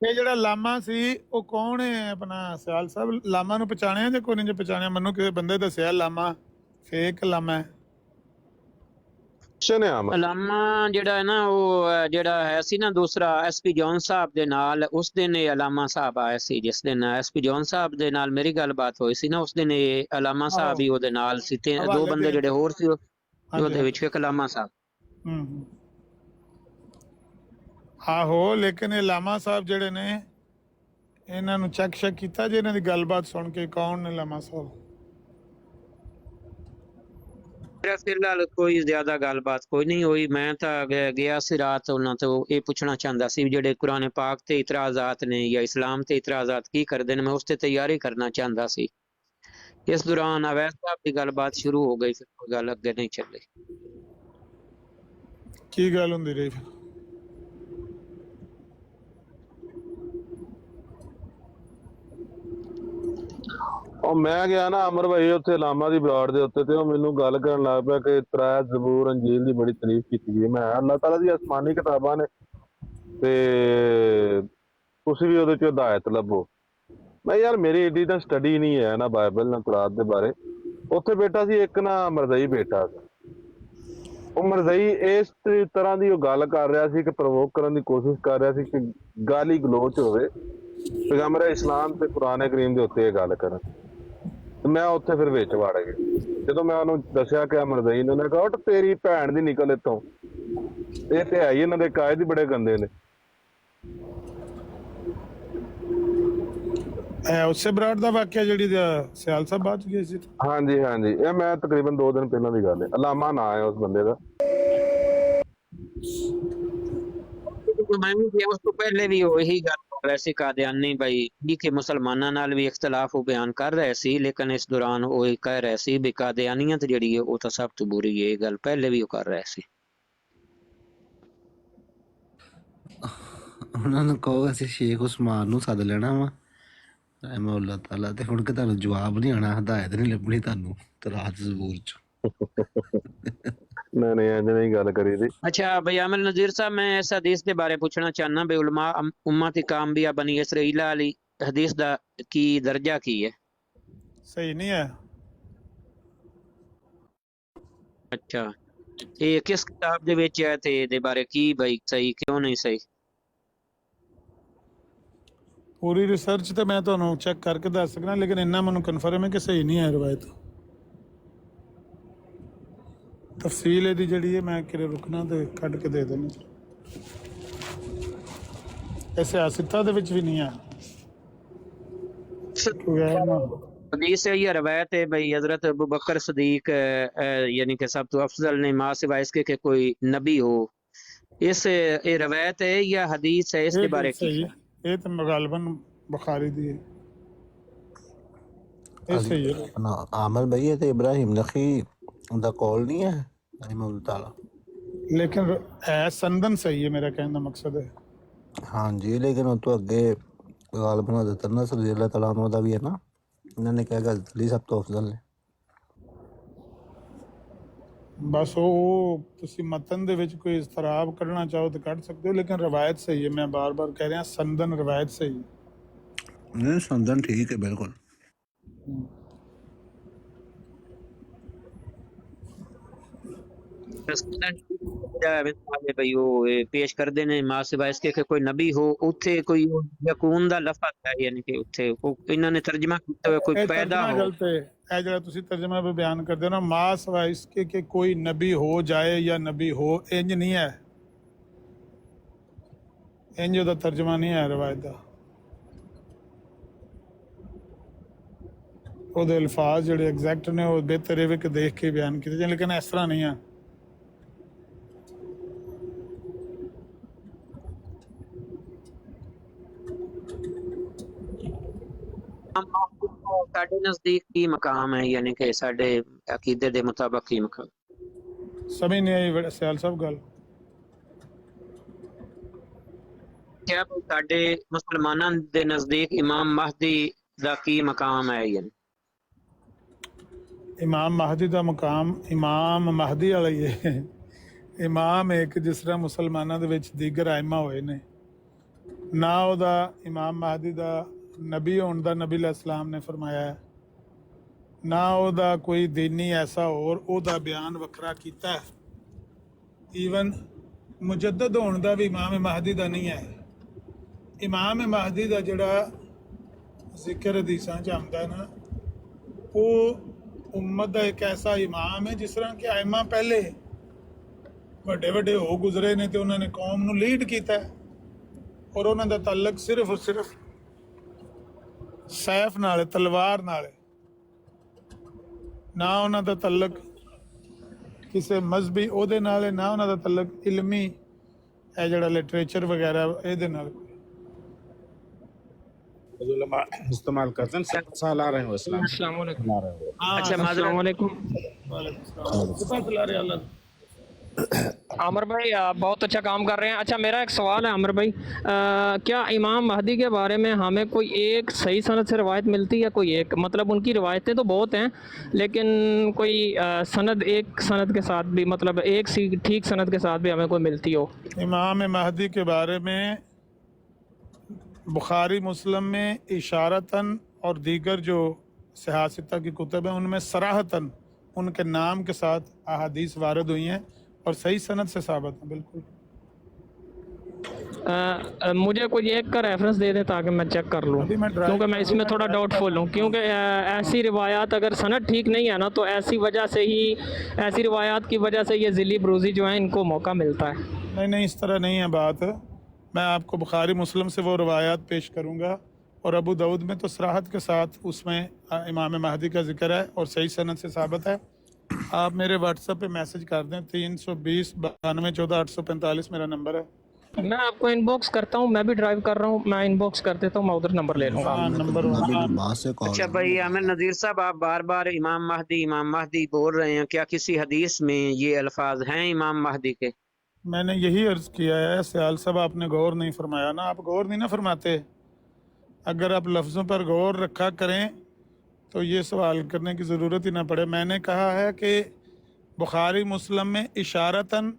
ਇਹ ਜਿਹੜਾ ਲਾਮਾ ਸੀ ਉਹ ਕੌਣ ਹੈ? ਆਪਣਾ ਸਿਆਲ ਸਾਹਿਬ ਲਾਮਾ ਨੂੰ ਪਛਾਣਿਆ ਜਾਂ ਕੋਈ ਨਹੀਂ ਪਛਾਣਿਆ? ਮੈਨੂੰ ਕਿਸੇ ਬੰਦੇ ਦੱਸਿਆ ਲਾਮਾ ਫੇਕ ਲਾਮਾ ਹੈ। ਸ਼ਨਿਆਮ ਅਲਾਮਾ ਜਿਹੜਾ ਹੈ ਨਾ ਉਹ ਜਿਹੜਾ ਹੈ ਸੀ ਨਾ ਦੂਸਰਾ ਐਸਪੀ ਜੌਨ ਸਾਹਿਬ ਦੇ ਨਾਲ, ਉਸ ਦਿਨ ਇਹ ਅਲਾਮਾ ਸਾਹਿਬ ਆਏ ਸੀ। ਜਿਸ ਦਿਨ ਐਸਪੀ ਜੌਨ ਸਾਹਿਬ ਦੇ ਨਾਲ ਮੇਰੀ ਗੱਲਬਾਤ ਹੋਈ ਸੀ ਨਾ, ਉਸ ਦਿਨ ਇਹ ਅਲਾਮਾ ਸਾਹਿਬ ਹੀ ਉਹਦੇ ਨਾਲ ਸੀ ਤੇ 2 ਬੰਦੇ ਜਿਹੜੇ ਹੋਰ ਸੀ ਉਹਦੇ ਵਿੱਚ ਇੱਕ ਅਲਾਮਾ ਸਾਹਿਬ। ਆਹੋ ਲੇਕਿਨ ਇਹ ਲਾਮਾ ਸਾਹਿਬ ਜਿਹੜੇ ਨੇ ਇਹਨਾਂ ਨੂੰ ਚੈੱਕ ਕੀਤਾ ਜੇ ਇਹਨਾਂ ਦੀ ਗੱਲਬਾਤ ਸੁਣ ਕੇ ਕੌਣ ਨੇ ਲਾਮਾ ਸਾਹਿਬ? ਮੇਰਾ ਫਿਲਹਾਲ ਕੋਈ ਜ਼ਿਆਦਾ ਗੱਲਬਾਤ ਕੋਈ ਨਹੀਂ ਹੋਈ। ਮੈਂ ਤਾਂ ਗਿਆ ਸੀ ਰਾਤ ਉਹਨਾਂ ਤੋਂ ਇਹ ਪੁੱਛਣਾ ਚਾਹੁੰਦਾ ਸੀ ਜਿਹੜੇ ਕੁਰਾਨ ਪਾਕ ਤੇ ਇਤਰਾਜ਼ਾਤ ਨੇ ਜਾਂ ਇਸਲਾਮ ਤੇ ਇਤਰਾਜ਼ਾਤ ਕੀ ਕਰਦੇ ਨੇ, ਮੈਂ ਉਸ ਤੇ ਤਿਆਰੀ ਕਰਨਾ ਚਾਹੁੰਦਾ ਸੀ। ਇਸ ਦੌਰਾਨ ਅਵੈਸ ਸਾਹਿਬ ਦੀ ਗੱਲਬਾਤ ਸ਼ੁਰੂ ਹੋ ਗਈ, ਫਿਰ ਕੋਈ ਗੱਲ ਅੱਗੇ ਨਹੀਂ ਚੱਲੀ। ਕੀ ਗੱਲ ਹੁੰਦੀ ਰਹੀ ਫਿਰ? ਉਹ ਮੈਂ ਗਿਆ ਨਾ ਅਮਰ ਭਾਈ ਉੱਥੇ ਲਾਮਾ ਦੀ ਬਰਾੜ ਦੇ ਉੱਤੇ, ਤੇ ਉਹ ਮੈਨੂੰ ਗੱਲ ਕਰਨ ਲੱਗ ਪਿਆ ਕਿ ਤਰਾ ਜ਼ਬੂਰ ਅੰਜੀਲ ਦੀ ਬੜੀ ਤਾਰੀਫ ਕੀਤੀ ਗਈ। ਮੈਂ ਅੱਲਾਹ ਤਾਲਾ ਦੀ ਅਸਮਾਨੀ ਕਿਤਾਬਾਂ ਨੇ ਤੇ ਤੁਸੀਂ ਵੀ ਉਹਦੇ ਚ ਹਦਾਇਤ ਲੱਭੋ। ਮੈਂ ਯਾਰ ਮੇਰੀ ਏਡੀ ਤਾਂ ਸਟੱਡੀ ਨਹੀਂ ਹੈ ਨਾ ਬਾਈਬਲ ਨਾ ਕੁਰਾਨ ਦੇ ਬਾਰੇ। ਉੱਥੇ ਬੈਠਾ ਸੀ ਇੱਕ ਨਾ ਮਰਜ਼ਈ ਬੈਠਾ ਸੀ, ਉਹ ਮਰਜ਼ਈ ਇਸ ਤਰ੍ਹਾਂ ਦੀ ਉਹ ਗੱਲ ਕਰ ਰਿਹਾ ਸੀ ਕਿ ਪ੍ਰਵੋਕ ਕਰਨ ਦੀ ਕੋਸ਼ਿਸ਼ ਕਰ ਰਿਹਾ ਸੀ ਕਿ ਗਾਲੀ ਗਲੋਚ ਹੋਵੇ ਪੈਗੰਬਰ ਇਸਲਾਮ ਤੇ ਕੁਰਾਨ ਕਰੀਮ ਦੇ ਉੱਤੇ ਇਹ ਗੱਲ ਕਰਨ। ਤੇ ਮੈਂ ਉੱਥੇ ਫਿਰ ਵਿੱਚ ਵੜ ਗਿਆ। ਜਦੋਂ ਮੈਂ ਉਹਨੂੰ ਦੱਸਿਆ ਕਿ ਅਮਰਦਈ ਨੇ, ਉਹਨੇ ਕਿਹਾ ਉੱਠ ਤੇਰੀ ਭੈਣ ਦੀ ਨਿਕਲ ਇੱਥੋਂ। ਇਹ ਤੇ ਹੈ ਹੀ, ਇਹਨਾਂ ਦੇ ਕਾਇਦ ਹੀ ਬੜੇ ਗੰਦੇ ਨੇ। ਉਸੇ ਬਰਾੜ ਦਾ ਵਾਕਿਆ ਜਿਹੜੀ ਸਿਆਲ ਸਾਹਿਬ ਬਾਅਦ ਚ ਗਏ ਸੀ। ਹਾਂਜੀ ਹਾਂਜੀ, ਇਹ ਮੈਂ ਤਕਰੀਬਨ 2 ਦਿਨ ਪਹਿਲਾਂ ਦੀ ਗੱਲ ਹੈ। ਅਲਾਮਾ ਨਾਂ ਹੈ ਉਸ ਬੰਦੇ ਦਾ। ਮੈਂ ਵੀ ਉਸ ਤੋਂ ਪਹਿਲੇ ਵੀ ਉਹੀ ਗੱਲ ਕਰ ਰਿਹਾ ਸੀ ਕਾਦੀਆਨੀ ਭਾਈ ਜੀ ਕਿ ਮੁਸਲਮਾਨਾਂ ਨਾਲ ਵੀ ਇਖਤਲਾਫ ਉਹ ਬਿਆਨ ਕਰ ਰਹੇ ਸੀ, ਲੇਕਿਨ ਇਸ ਦੌਰਾਨ ਉਹ ਇਹ ਕਹਿ ਰਹੇ ਸੀ ਵੀ ਕਾਦੀਆਨੀਅਤ ਜਿਹੜੀ ਹੈ ਉਹ ਤਾਂ ਸਭ ਤੋਂ ਬੁਰੀ ਹੈ। ਇਹ ਗੱਲ ਪਹਿਲੇ ਵੀ ਉਹ ਕਰ ਰਹੇ ਸੀ। ਉਹਨਾਂ ਨੂੰ ਕਹੋ ਅਸੀਂ ਸ਼ੇਖ ਉਸਮਾਨ ਨੂੰ ਸੱਦ ਲੈਣਾ ਵਾ ਰਹਿਮਹੁੱਲਾ ਤਾਲਾ, ਤੇ ਹੁਣ ਕਿ ਤੁਹਾਨੂੰ ਜਵਾਬ ਨਹੀਂ ਆਉਣਾ, ਹਦਾਇਤ ਨਹੀਂ ਲੱਭਣੀ ਤੁਹਾਨੂੰ ਤਰਾਤ ਜ਼ਬੂਰ ਚ। ਨਹੀਂ ਇੰਜ ਨਹੀਂ ਗੱਲ ਕਰੀ ਦੀ। अच्छा भाई अमल नज़ीर साहब, मैं इस हदीस के बारे पूछना चाहना भी उलमा उम्मत कामबिया बनी इसराइल वाली हदीस दा की दर्जा की है? सही नहीं है। अच्छा, ये किस किताब दे विच है ते दे बारे की भाई सही क्यों नहीं सही? पूरी रिसर्च तो मैं ਤੁਹਾਨੂੰ ਚੈੱਕ ਕਰਕੇ ਦੱਸ ਸਕਦਾ, ਲੇਕਿਨ ਇੰਨਾ ਮੈਨੂੰ ਕਨਫਰਮ ਹੈ ਕਿ ਸਹੀ ਨਹੀਂ ਹੈ ਰਵਾਇਤ। ਤਫਸੀਲ ਇਹਦੀ ਜਿਹੜੀ ਹੈ ਮੈਂ ਕਿਰੇ ਰੁਕਣਾ ਤੇ ਕੱਢ ਕੇ ਦੇ ਦੇਣਾ। ਇਹ ਸਿਆਸਤਾਂ ਦੇ ਵਿੱਚ ਵੀ ਨਹੀਂ ਹੈ। हदीस है ये रवायत है भाई हजरत अबू बकर सदीक यानी कि सब तो अफजल ने माँ सिवाय इसके कि कोई नबी हो, इस ये रवायत है या हदीस है? इसके बारे की सही, ਇਹ ਤਾਂ ਗਾਲਬਨ ਬੁਖਾਰੀ ਦੀ ਹੈ। ਇਹ ਸਹੀ ਹੈ। ਨਾ ਆਮਰ ਭਾਈ ਇਹ ਤੇ ਇਬਰਾਹਿਮ ਨਖੀ ਦਾ ਕੌਲ ਨਹੀਂ ਹੈ ਰਹਿਮਹੁੱਲਾ ਤਾਲਾ, ਲੇਕਿਨ ਹੈ ਸੰਦਨ ਸਹੀ ਹੈ, ਮੇਰਾ ਕਹਿਣ ਦਾ ਮਕਸਦ ਹੈ। ਹਾਂਜੀ, ਲੇਕਿਨ ਉਹ ਤੋਂ ਅੱਗੇ ਗਾਲਬਨ ਹਜ਼ਰਤ ਅਨਸ ਰਜ਼ੀ ਅੱਲਾਹ ਤਾਲਾ अन्हु ਦਾ ਵੀ ਹੈ ਨਾ, ਇਹਨਾਂ ਨੇ ਕਿਹਾ ਕਿ ਹਜ਼ਰਤ ਅਲੀ ਸਭ ਤੋਂ ਅਫਜ਼ਲ ਨੇ। ਬਸ ਉਹ ਤੁਸੀਂ ਮਤਨ ਦੇ ਵਿੱਚ ਕੋਈ ਇਸਤਰਾਬ ਕੱਢਣਾ ਚਾਹੋ ਤਾਂ ਕੱਢ ਸਕਦੇ ਹੋ, ਲੇਕਿਨ ਰਵਾਇਤ ਸਹੀ ਹੈ। ਮੈਂ ਬਾਰ-ਬਾਰ ਕਹਿ ਰਿਹਾ ਸੰਦਨ ਰਵਾਇਤ ਸਹੀ ਹੈ। ਨਹੀਂ ਸੰਦਨ ਠੀਕ ਹੈ ਬਿਲਕੁਲ। भाई वो पेश करते ने मां सिवाय इसके कि कोई नबी हो, उत्थे कोई यकून दा लफ्ज़ है, यानी कि उत्थे इन्होंने तर्जमा किया हुआ कोई पैदा हो। गलत है ਇਹ ਜਿਹੜਾ ਤੁਸੀਂ ਤਰਜਮਾ पे ਬਿਆਨ ਕਰਦੇ ਹੋ ਨਾ, ਮਾਂ ਸਿਵਾਏ ਇਸਕੇ ਕਿ ਕੋਈ ਨਬੀ ਹੋ ਜਾਏ ਜਾਂ ਨਬੀ ਹੋ, ਇੰਜ ਨਹੀਂ ਹੈ। ਇੰਜ ਉਹਦਾ ਤਰਜਮਾ ਨਹੀਂ ਹੈ ਰਵਾਇਤ ਦਾ। ਉਹਦੇ ਅਲਫਾਜ਼ ਜਿਹੜੇ ਐਗਜ਼ੈਕਟ ਨੇ ਉਹ ਬਿਹਤਰ ਇਹ ਕਿ ਦੇਖ ਕੇ ਬਿਆਨ ਕੀਤੇ ਜਾਣ, ਲੇਕਿਨ ਇਸ ਤਰ੍ਹਾਂ ਨਹੀਂ ਹੈ। ਸਾਡੇ ਨਜ਼ਦੀਕ ਕੀ ਮਕਾਮ ਹੈ, ਯਾਨੀ ਕਿ ਸਾਡੇ ਅਕੀਦੇ ਦੇ ਮੁਤਾਬਕ ਕੀ ਮਕਾਮ? ਸਮਝ ਨਹੀਂ ਆਈ ਸਿਆਲ ਸਾਹਿਬ ਗੱਲ। ਕਿਆ ਸਾਡੇ ਮੁਸਲਮਾਨਾਂ ਦੇ ਨਜ਼ਦੀਕ ਇਮਾਮ ਮਹਦੀ ਦਾ ਕੀ ਮਕਾਮ ਹੈ? ਯਾਨੀ ਇਮਾਮ ਮਹਦੀ ਦਾ ਮਕਾਮ ਇਮਾਮ ਮਹਦੀ ਵਾਲਾ ਹੀ ਹੈ। ਇਮਾਮ ਇੱਕ ਜਿਸ ਤਰ੍ਹਾਂ ਮੁਸਲਮਾਨਾਂ ਦੇ ਵਿੱਚ ਦੀਗਰ ਆਇਮਾ ਹੋਏ ਨੇ, ਨਾ ਉਹਦਾ ਇਮਾਮ ਮਹਦੀ ਦਾ ਨਬੀ ਹੋਣ ਦਾ ਨਬੀ ਅਲੈਹਿਸਲਾਮ ਨੇ ਫਰਮਾਇਆ ਹੈ, ਨਾ ਉਹਦਾ ਕੋਈ ਦੀਨੀ ਐਸਾ ਹੋਰ ਉਹਦਾ ਬਿਆਨ ਵੱਖਰਾ ਕੀਤਾ ਹੈ। ਈਵਨ ਮੁਜੱਦਦ ਹੋਣ ਦਾ ਵੀ ਇਮਾਮ ਮਹਦੀ ਦਾ ਨਹੀਂ ਹੈ। ਇਮਾਮ ਮਹਦੀ ਦਾ ਜਿਹੜਾ ਜ਼ਿਕਰ ਹਦੀਸਾਂ 'ਚ ਆਉਂਦਾ ਨਾ, ਉਹ ਉਮਤ ਦਾ ਇੱਕ ਐਸਾ ਇਮਾਮ ਹੈ ਜਿਸ ਤਰ੍ਹਾਂ ਕਿ ਆਇਮਾ ਪਹਿਲੇ ਵੱਡੇ ਵੱਡੇ ਹੋ ਗੁਜ਼ਰੇ ਨੇ ਤੇ ਉਹਨਾਂ ਨੇ ਕੌਮ ਨੂੰ ਲੀਡ ਕੀਤਾ ਹੈ, ਔਰ ਉਹਨਾਂ ਦਾ ਤਾਲੁਕ ਸਿਰਫ ਔਰ ਸਿਰਫ ਸੈਫ ਨਾਲ, ਤਲਵਾਰ ਨਾਲ, ਨਾ ਉਹਨਾਂ ਦਾ ਤਾਲੁਕ ਕਿਸੇ ਮਜ਼ਹਬੀ ਉਹਦੇ ਨਾਲ ਹੈ, ਨਾ ਉਹਨਾਂ ਦਾ ਤਾਲੁਕ ਇਲਮੀ ਇਹ ਜਿਹੜਾ ਲਿਟਰੇਚਰ वगैरह ਇਹਦੇ ਨਾਲ। इस्तेमाल करते हैं, साल आ रहे हो इस्लाम। अस्सलाम वालेकुम। अच्छा, अस्सलाम वालेकुम। आमिर भाई आप बहुत अच्छा काम कर रहे हैं। अच्छा मेरा एक सवाल है आमिर भाई, क्या इमाम महदी के बारे में हमें कोई एक सही सनद से रवायत मिलती है? कोई एक, मतलब उनकी रवायतें तो बहुत हैं, लेकिन कोई सनद, एक सनद के साथ भी, मतलब एक सी ठीक सनद के साथ भी हमें कोई मिलती हो? इमाम महदी के बारे में बुखारी मुस्लिम में इशारतन और दीगर जो सियासता की कुतब हैं उनमें सराहतन उनके नाम के साथ अहादीस वारद हुई हैं और सही सनद से साबित हैं। बिल्कुल। मुझे कोई एक का रेफरेंस दे दें ताकि मैं चेक कर लूँ, अभी मैं ड्राइव क्योंकि मैं इसमें थोड़ा डाउटफुल हूँ, क्योंकि ऐसी रिवायात अगर सनद ठीक नहीं है ना तो ऐसी वजह से ही, ऐसी रिवायात की वजह से ये ज़िली बरूज़ी जो है इनको मौका मिलता है। नहीं, इस तरह नहीं है बात। मैं आपको बुखारी मुस्लिम से वो रवायात पेश करूँगा, और अबू दाऊद में तो सराहत के साथ उसमें इमाम महदी का जिक्र है और सही सनद से साबित है। आप मेरे व्हाट्सएप पे मैसेज कर दें, 320 92 14 845 मेरा नंबर है। मैं आपको इनबॉक्स करता हूँ, मैं भी ड्राइव कर रहा हूँ, मैं इनबॉक्स कर देता हूँ, मैं उधर नंबर ले लूँगा। हाँ, नंबर बात से कॉल अच्छा भाई आमिर नज़ीर साहब, आप बार बार इमाम महदी बोल रहे हैं, क्या किसी हदीस में ये अल्फाज हैं इमाम महदी के? मैंने यही अर्ज किया है सयाल साहब, आपने गौर नहीं फरमाया ना, आप गौर नहीं ना फरमाते। अगर आप लफ्ज़ों पर गौर रखा करें तो ये सवाल करने की ज़रूरत ही ना पड़े। मैंने कहा है कि बुखारी मुस्लिम में इशारतन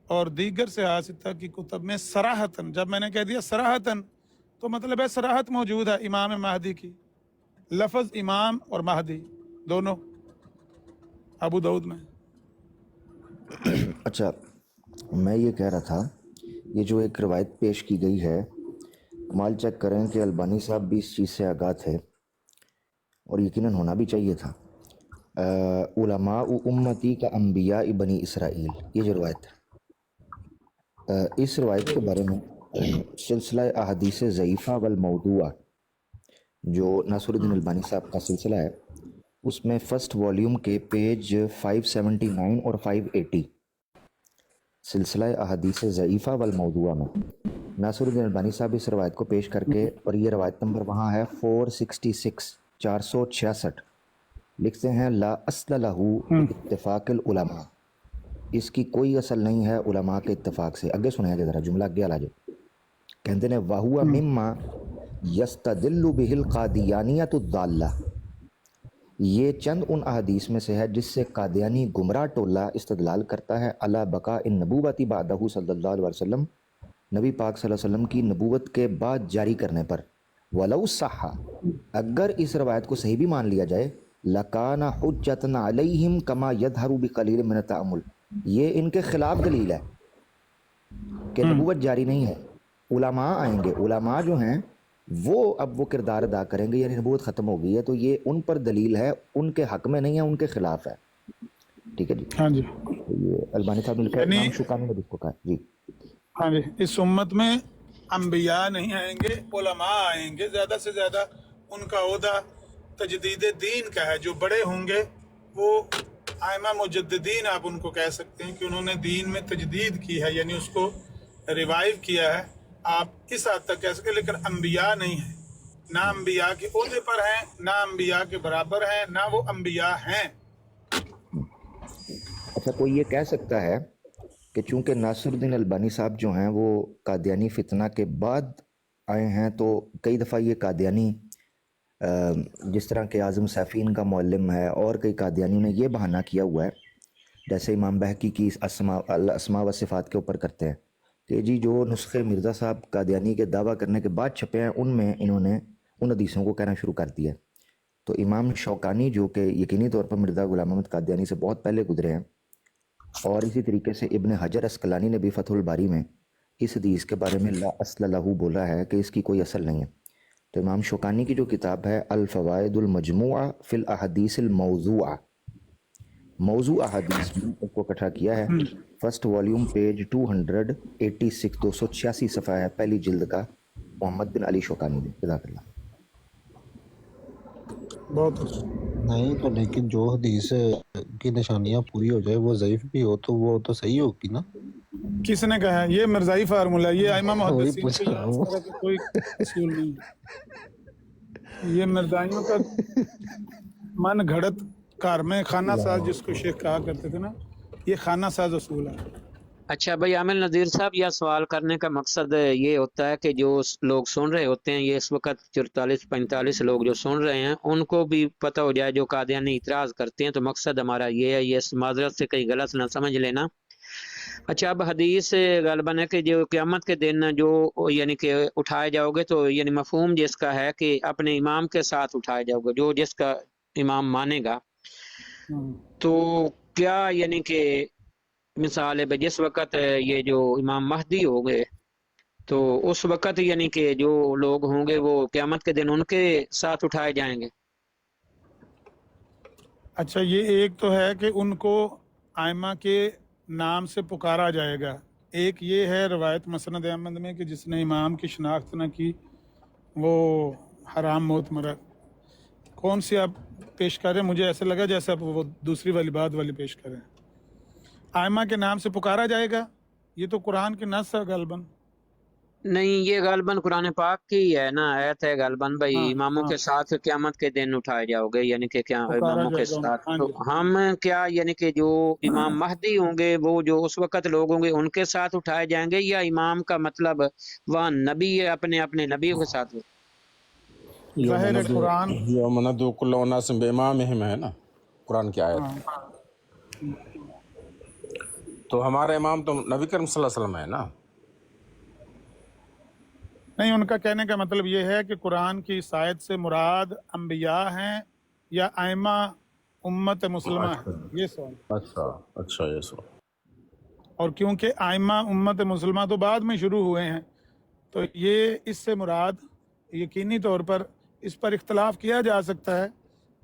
और दीगर सियासत की कुतब में सराहतन, जब मैंने कह दिया सराहतन तो मतलब है सराहत मौजूद है इमाम महदी की, लफ्ज़ इमाम और महदी दोनों अबू दाऊद में। अच्छा, मैं ये कह रहा था, ये जो एक रवायत पेश की गई है, कमाल चेक करें कि अलबानी साहब भी इस चीज़ से आगाह थे और यकीनन होना भी चाहिए था। उलमा उम्मती का अम्बिया बनी इसराइल, ये जो रवायत है, इस रवायत के बारे में सिलसिला अहादीस ज़ईफ़ा वल मौदूआ जो नासिरुद्दीन अलबानी साहब का सिलसिला है, उसमें फर्स्ट वॉल्यूम के पेज 579 और 580 सिलसिला अहादीस ज़ईफ़ा वल मौदूआ में नासिरुद्दीन अलबानी साहब इस रवायत को पेश करके, और ये रवायत नंबर वहाँ है 466 466, लिखते हैं ला अस्ल लहू इत्तिफ़ाक़िल उलमा, इसकी कोई असल नहीं है उलमा के इत्तिफाक से। अगे सुनिएगा ज़रा, जुमला अगे आ जाए। कहते हैं वाहुआ मिम्मा यस्तदिल्लु बिहिल कादियानियतु दाल्ला, ये चंद उन अहदीस में से है जिससे कादियानी गुमराह टोला इस्तदलाल करता है अला बका इन नबूवती बादहू सल्लल्लाहु अलैहि वसल्लम, नबी पाक सल्लल्लाहु अलैहि वसल्लम की नबूवत के बाद जारी करने पर। वलौ सहा, अगर इस रवायत को सही भी मान लिया जाए, लकाना हुज्जतन अलैहिम कमा यदहरू बिकलील मिन तअम्मुल, ये इनके खिलाफ दलील है कि नबूवत जारी नहीं है। उलमा आएंगे, उलमा जो हैं वो अब वो किरदार अदा करेंगे, यानी नबूवत ख़त्म हो गई है, तो ये उन पर दलील है, उनके हक में नहीं है, उनके खिलाफ है। ठीक है जी। हाँ जी, तो ये अलबानी साहब ने लिखा, इमाम शुकानी ने इसको कहा जी। हाँ जी, इस उम्मत में अम्बिया नहीं आएंगे, उलमा आएंगे। ज़्यादा से ज़्यादा उनका ओहदा तजदीद दीन का है। जो बड़े होंगे वो आइमा मुजद्दिदीन आप उनको कह सकते हैं कि उन्होंने दीन में तजदीद की है, यानी उसको रिवाइव किया है, आप इस हद तक कह सकें। लेकिन अम्बिया नहीं है, ना अम्बिया के ओहदे पर हैं, ना अम्बिया के बराबर हैं, ना वो अम्बिया हैं। अच्छा, कोई ये कह सकता है कि चूँकि नासिरुद्दीन अलबानी साहब जो हैं वो कादियानी फितना के बाद आए हैं, तो कई दफ़ा ये कादियानी जिस तरह के आज़म सैफ़ी इनका मौल्लिम है, और कई कादियानी ने ये बहाना किया हुआ है, जैसे इमाम बहकी की अस्मा व सिफ़ात के ऊपर करते हैं कि जी जो नुस्खे मिर्ज़ा साहब कादियानी के दावा करने के बाद छपे हैं, उनमें इन्होंने उन हदीसों को कहना शुरू कर दिया। तो इमाम शौकानी जो कि यकीनी तौर पर मिर्ज़ा ग़ुलाम अहमद कादियानी से बहुत पहले गुजरे हैं, और इसी तरीके से इब्न हजर अस्कलानी ने भी फ़तहुल बारी में इस हदीस के बारे में ला अस्ल लहू बोला है कि इसकी कोई असल नहीं है। तो इमाम शौकानी की जो किताब है अल फ़वाइदुल मजमूआ फ़िल अहदीसिल मौज़ूआ, मौज़ू अहदीस में उसको इकट्ठा किया है। फर्स्ट वॉल्यूम पेज 286 286 सफ़ा है, पहली जिल्द का, मोहम्मद बिन अली शौकानी ने। जज़ाकल्लाह। बहुत नहीं तो, लेकिन जो हदीस की निशानियां पूरी हो जाए, वो ज़ईफ़ भी हो तो वो तो सही होगी ना। किसने कहा है? ये मिर्ज़ाई फार्मूला, ये आइमा मुहद्दिसीन पूछ रहा हूँ। का कोई उसूल नहीं है। ये मिर्ज़ाइयों का मन घड़त कार में खाना साज जिसको शेख कहा करते थे ना, ये खाना साज उसूल है। अच्छा भाई आमिर नज़ीर साहब, यह सवाल करने का मकसद ये होता है कि जो लोग सुन रहे होते हैं, ये इस वक्त 44-45 लोग जो सुन रहे हैं, उनको भी पता हो जाए जो कादियानी इतराज़ करते हैं। तो मकसद हमारा ये है, ये माजरत से कहीं गलत ना समझ लेना। अच्छा, अब हदीस ग़ालिबन है कि जो क़यामत के दिन जो यानी कि उठाए जाओगे, तो यानी मफ़हूम जिसका है कि अपने इमाम के साथ उठाए जाओगे, जो जिसका इमाम मानेगा। तो क्या यानी कि मिसाल है जिस वक़्त ये जो इमाम महदी हो गए, تو اس وقت یعنی کہ جو لوگ ہوں گے وہ قیامت کے دن ان کے ساتھ اٹھائے جائیں گے؟ اچھا، یہ ایک تو ہے کہ ان کو آئمہ کے نام سے پکارا جائے گا، ایک یہ ہے روایت مسند احمد میں کہ جس نے امام کی شناخت نہ کی وہ حرام موت مرا۔ کون سی آپ پیش کریں؟ مجھے ایسے لگا جیسے آپ وہ دوسری والی بات والی پیش کریں۔ آئمہ کے نام سے پکارا جائے گا، یہ تو قرآن کے نص ہے غالباً۔ نہیں، یہ غالباً قرآن پاک کی ہے نا، آیت ہے غالباً بھائی ہاں اماموں ہاں، کے ساتھ قیامت کے دن اٹھائے جاؤ گے، یعنی کہ کیا پکارا اماموں کے جائے گا، ساتھ؟ ہاں تو جی۔ ہم کیا یعنی کہ جو امام مہدی ہوں گے وہ جو اس وقت لوگ ہوں گے ان کے ساتھ اٹھائے جائیں گے، یا امام کا مطلب وہاں نبی ہے اپنے اپنے نبیوں کے ساتھ؟ ظاہر ہے قرآن، یوم ندعو کل اناس بامامہم ہے نا قرآن کی آیت، ہاں تو ہمارا امام تو نبی کریم صلی اللہ علیہ وسلم ہے نا۔ نہیں، ان کا کہنے کا مطلب یہ ہے کہ قرآن کی اس آیت سے مراد انبیاء ہیں یا ائمہ امت مسلمہ ہیں، یہ سوال۔ اچھا اچھا، یہ سو اور کیونکہ ائمہ امت مسلمہ تو بعد میں شروع ہوئے ہیں، تو یہ اس سے مراد یقینی طور پر اس پر اختلاف کیا جا سکتا ہے،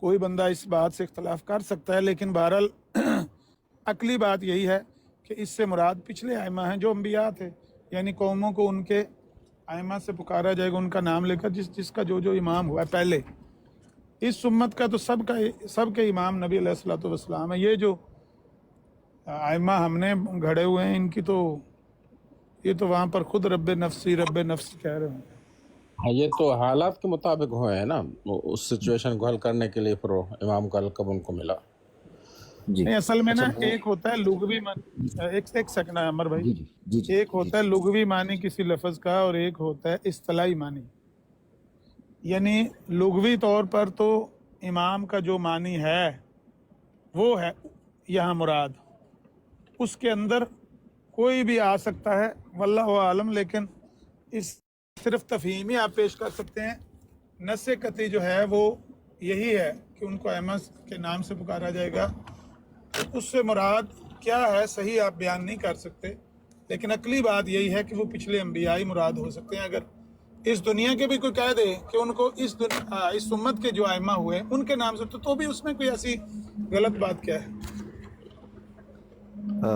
کوئی بندہ اس بات سے اختلاف کر سکتا ہے، لیکن بہرحال عقلی بات یہی ہے کہ اس سے مراد پچھلے ائمہ ہیں جو انبیاء تھے، یعنی قوموں کو ان کے ائمہ سے پکارا جائے گا، ان کا نام لے کر، جس کا جو امام ہوا ہے پہلے۔ اس امت کا تو سب کے امام نبی علیہ الصلوۃ والسلام ہے۔ یہ جو ائمہ ہم نے گھڑے ہوئے ہیں ان کی تو یہ تو وہاں پر خود رب نفسی کہہ رہے ہیں۔ ہاں، یہ تو حالات کے مطابق ہوئے ہیں نا، اس سچویشن کو حل کرنے کے لیے پھر وہ امام کا لقب ان کو ملا۔ جی نہیں، اصل میں نا اچھا ایک ہوتا ہے لغوی معنی، ایک سیکنڈ عمر بھائی، جی جی جی جی ایک جی ہوتا ہے لغوی معنی کسی لفظ کا اور ایک ہوتا ہے اصطلاحی معنی۔ یعنی لغوی طور پر تو امام کا جو معنی ہے وہ ہے یہاں مراد، اس کے اندر کوئی بھی آ سکتا ہے واللہ عالم، لیکن اس صرف تفہیمی آپ پیش کر سکتے ہیں۔ نص قطعی جو ہے وہ یہی ہے کہ ان کو ائمہ کے نام سے پکارا جائے گا، اس سے مراد کیا ہے صحیح آپ بیان نہیں کر سکتے، لیکن عقلی بات یہی ہے کہ وہ پچھلے انبیاء ہی مراد ہو سکتے ہیں۔ اگر اس دنیا کے بھی کوئی کہہ دے کہ ان کو اس امت کے جو ائمہ ہوئے ان کے نام سے، تو بھی اس میں کوئی ایسی غلط بات کیا ہے؟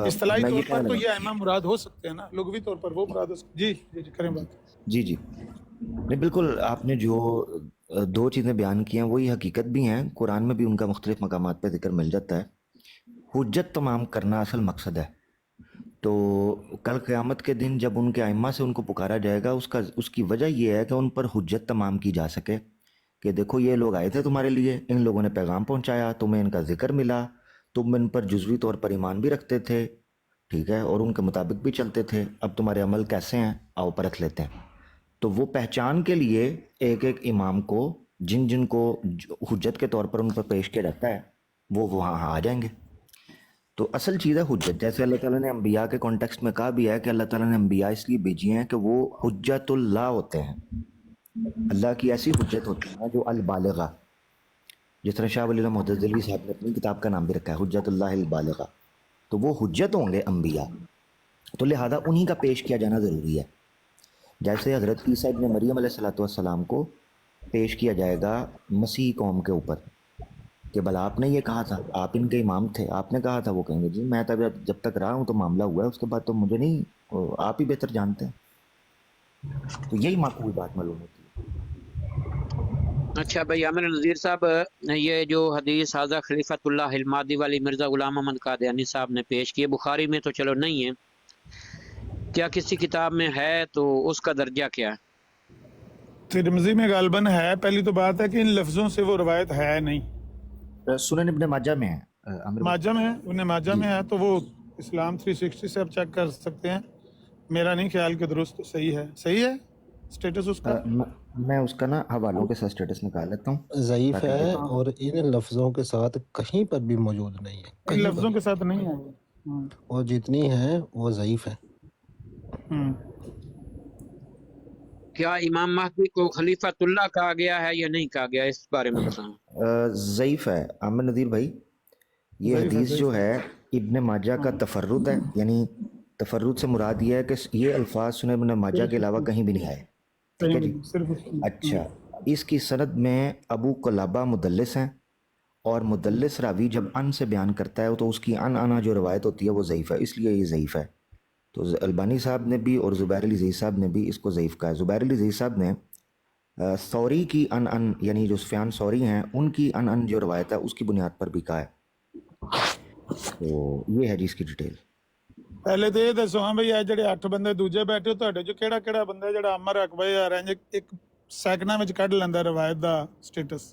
اصطلاحی میں طور یہ پر کہنا تو یہ ائمہ مراد ہو سکتے ہیں نا، لغوی طور پر وہ مراد ہو سکتے ہیں۔ جی کریں بات۔ جی جی نہیں، بالکل آپ نے جو دو چیزیں بیان کی ہیں وہی حقیقت بھی ہیں، قرآن میں بھی ان کا مختلف مقامات پہ ذکر مل جاتا ہے۔ حجت تمام کرنا اصل مقصد ہے، تو کل قیامت کے دن جب ان کے ائمہ سے ان کو پکارا جائے گا، اس کی وجہ یہ ہے کہ ان پر حجت تمام کی جا سکے کہ دیکھو یہ لوگ آئے تھے تمہارے لیے، ان لوگوں نے پیغام پہنچایا، تمہیں ان کا ذکر ملا، تم ان پر جزوی طور پر ایمان بھی رکھتے تھے، ٹھیک ہے، اور ان کے مطابق بھی چلتے تھے، اب تمہارے عمل کیسے ہیں آؤ پرکھ لیتے ہیں۔ تو وہ پہچان کے لیے ایک ایک امام کو جن کو حجت کے طور پر ان پر پیش کیا جاتا ہے وہ وہاں آ جائیں گے۔ تو اصل چیز ہے حجت، جیسے اللہ تعالیٰ نے انبیاء کے کانٹیکسٹ میں کہا بھی ہے کہ اللہ تعالیٰ نے انبیاء اس لیے بھیجی ہیں کہ وہ حجت اللہ ہوتے ہیں، اللہ کی ایسی حجت ہوتی ہے جو البالغہ، جس طرح شاہ ولی اللہ محدث دہلوی صاحب نے اپنی کتاب کا نام بھی رکھا ہے حجت اللہ البالغہ، تو وہ حجت ہوں گے انبیاء، تو لہذا انہی کا پیش کیا جانا ضروری ہے۔ جیسے حضرت عیسیٰ ابن مریم علیہ الصلوۃ والسلام کو پیش کیا جائے گا مسیح قوم کے اوپر کہ بھلا آپ نے یہ کہا تھا، آپ ان کے امام تھے، آپ نے کہا تھا، وہ کہیں گے جی میں جب تک رہا ہوں تو معاملہ ہوا ہے، اس کے بعد تو مجھے نہیں، آپ ہی بہتر جانتے ہیں، تو یہی معقول بات معلوم ہوتی ہے۔ اچھا بھائی عامر نذیر صاحب، یہ جو حدیث حاضہ خلیفۃ اللہ المہدی والی مرزا غلام احمد قادیانی صاحب نے پیش کی ہے، بخاری میں تو چلو نہیں ہے، کیا کسی کتاب میں ہے تو اس کا درجہ کیا ہے؟ ترمذی میں غالباً ہے۔ پہلی تو بات ہے کہ ان لفظوں سے وہ روایت ہے نہیں، سنن ابن ماجہ میں ہے، ماجہ میں ہے، ابن ماجہ میں ہے، تو وہ اسلام 360 سے آپ چیک کر سکتے ہیں، میرا نہیں خیال کہ درست صحیح ہے سٹیٹس اس کا۔ میں اس کا نا حوالوں کے ساتھ سٹیٹس نکال لیتا ہوں، ضعیف ہے اور ان لفظوں کے ساتھ کہیں پر بھی موجود نہیں ہے، ان کہیں لفظوں پر کے ساتھ نہیں ہے بھی، اور جتنی ہیں وہ ضعیف ہیں۔ کیا امام مہدی کو خلیفۃ اللہ کہا گیا ہے یا نہیں کہا گیا، اس بارے میں بتائیں۔ ضعیف ہے عامر نذیر بھائی، یہ حدیث جو ہے ابن ماجہ کا تفرد ہے، یعنی तफर्रुद से मुराद ये है कि ये अल्फाज सुनन इब्न माजा के अलावा कहीं भी नहीं आए, ठीक है जी। अच्छा, इसकी सनद में अबू कुलाबा मुदल्लिस हैं, और मुदल्लिस रावी जब अन से बयान करता है तो उसकी अन आना जो रवायत होती है वो ज़ईफ़ है, इसलिए ये ज़ईफ़ है। तो अलबानी साहब ने भी और ज़ुबैर अली ज़ई साहब ने भी इसको ज़ईफ़ कहा है। ज़ुबैर अली ज़ई साहब ने सौरी की अन यानी जो सुफियान सौरी हैं उनकी अन जो रवायत है उसकी बुनियाद पर भी कहा है। तो ये है जी इसकी डिटेल। ਪਹਿਲੇ ਤੇ ਇਹ ਦੱਸੋ ਹਾਂ ਬਈ ਇਹ ਜਿਹੜੇ 8 ਬੰਦੇ ਦੂਜੇ ਬੈਠੇ ਤੁਹਾਡੇ ਚੋਂ ਕਿਹੜਾ ਬੰਦਾ ਜਿਹੜਾ ਅਮਰ ਅਕਬਰ ਆ ਰੰਜ ਇੱਕ ਸੈਕਿੰਡਾਂ ਵਿੱਚ ਕੱਢ ਲੈਂਦਾ ਰਵਾਇਤ ਦਾ ਸਟੇਟਸ?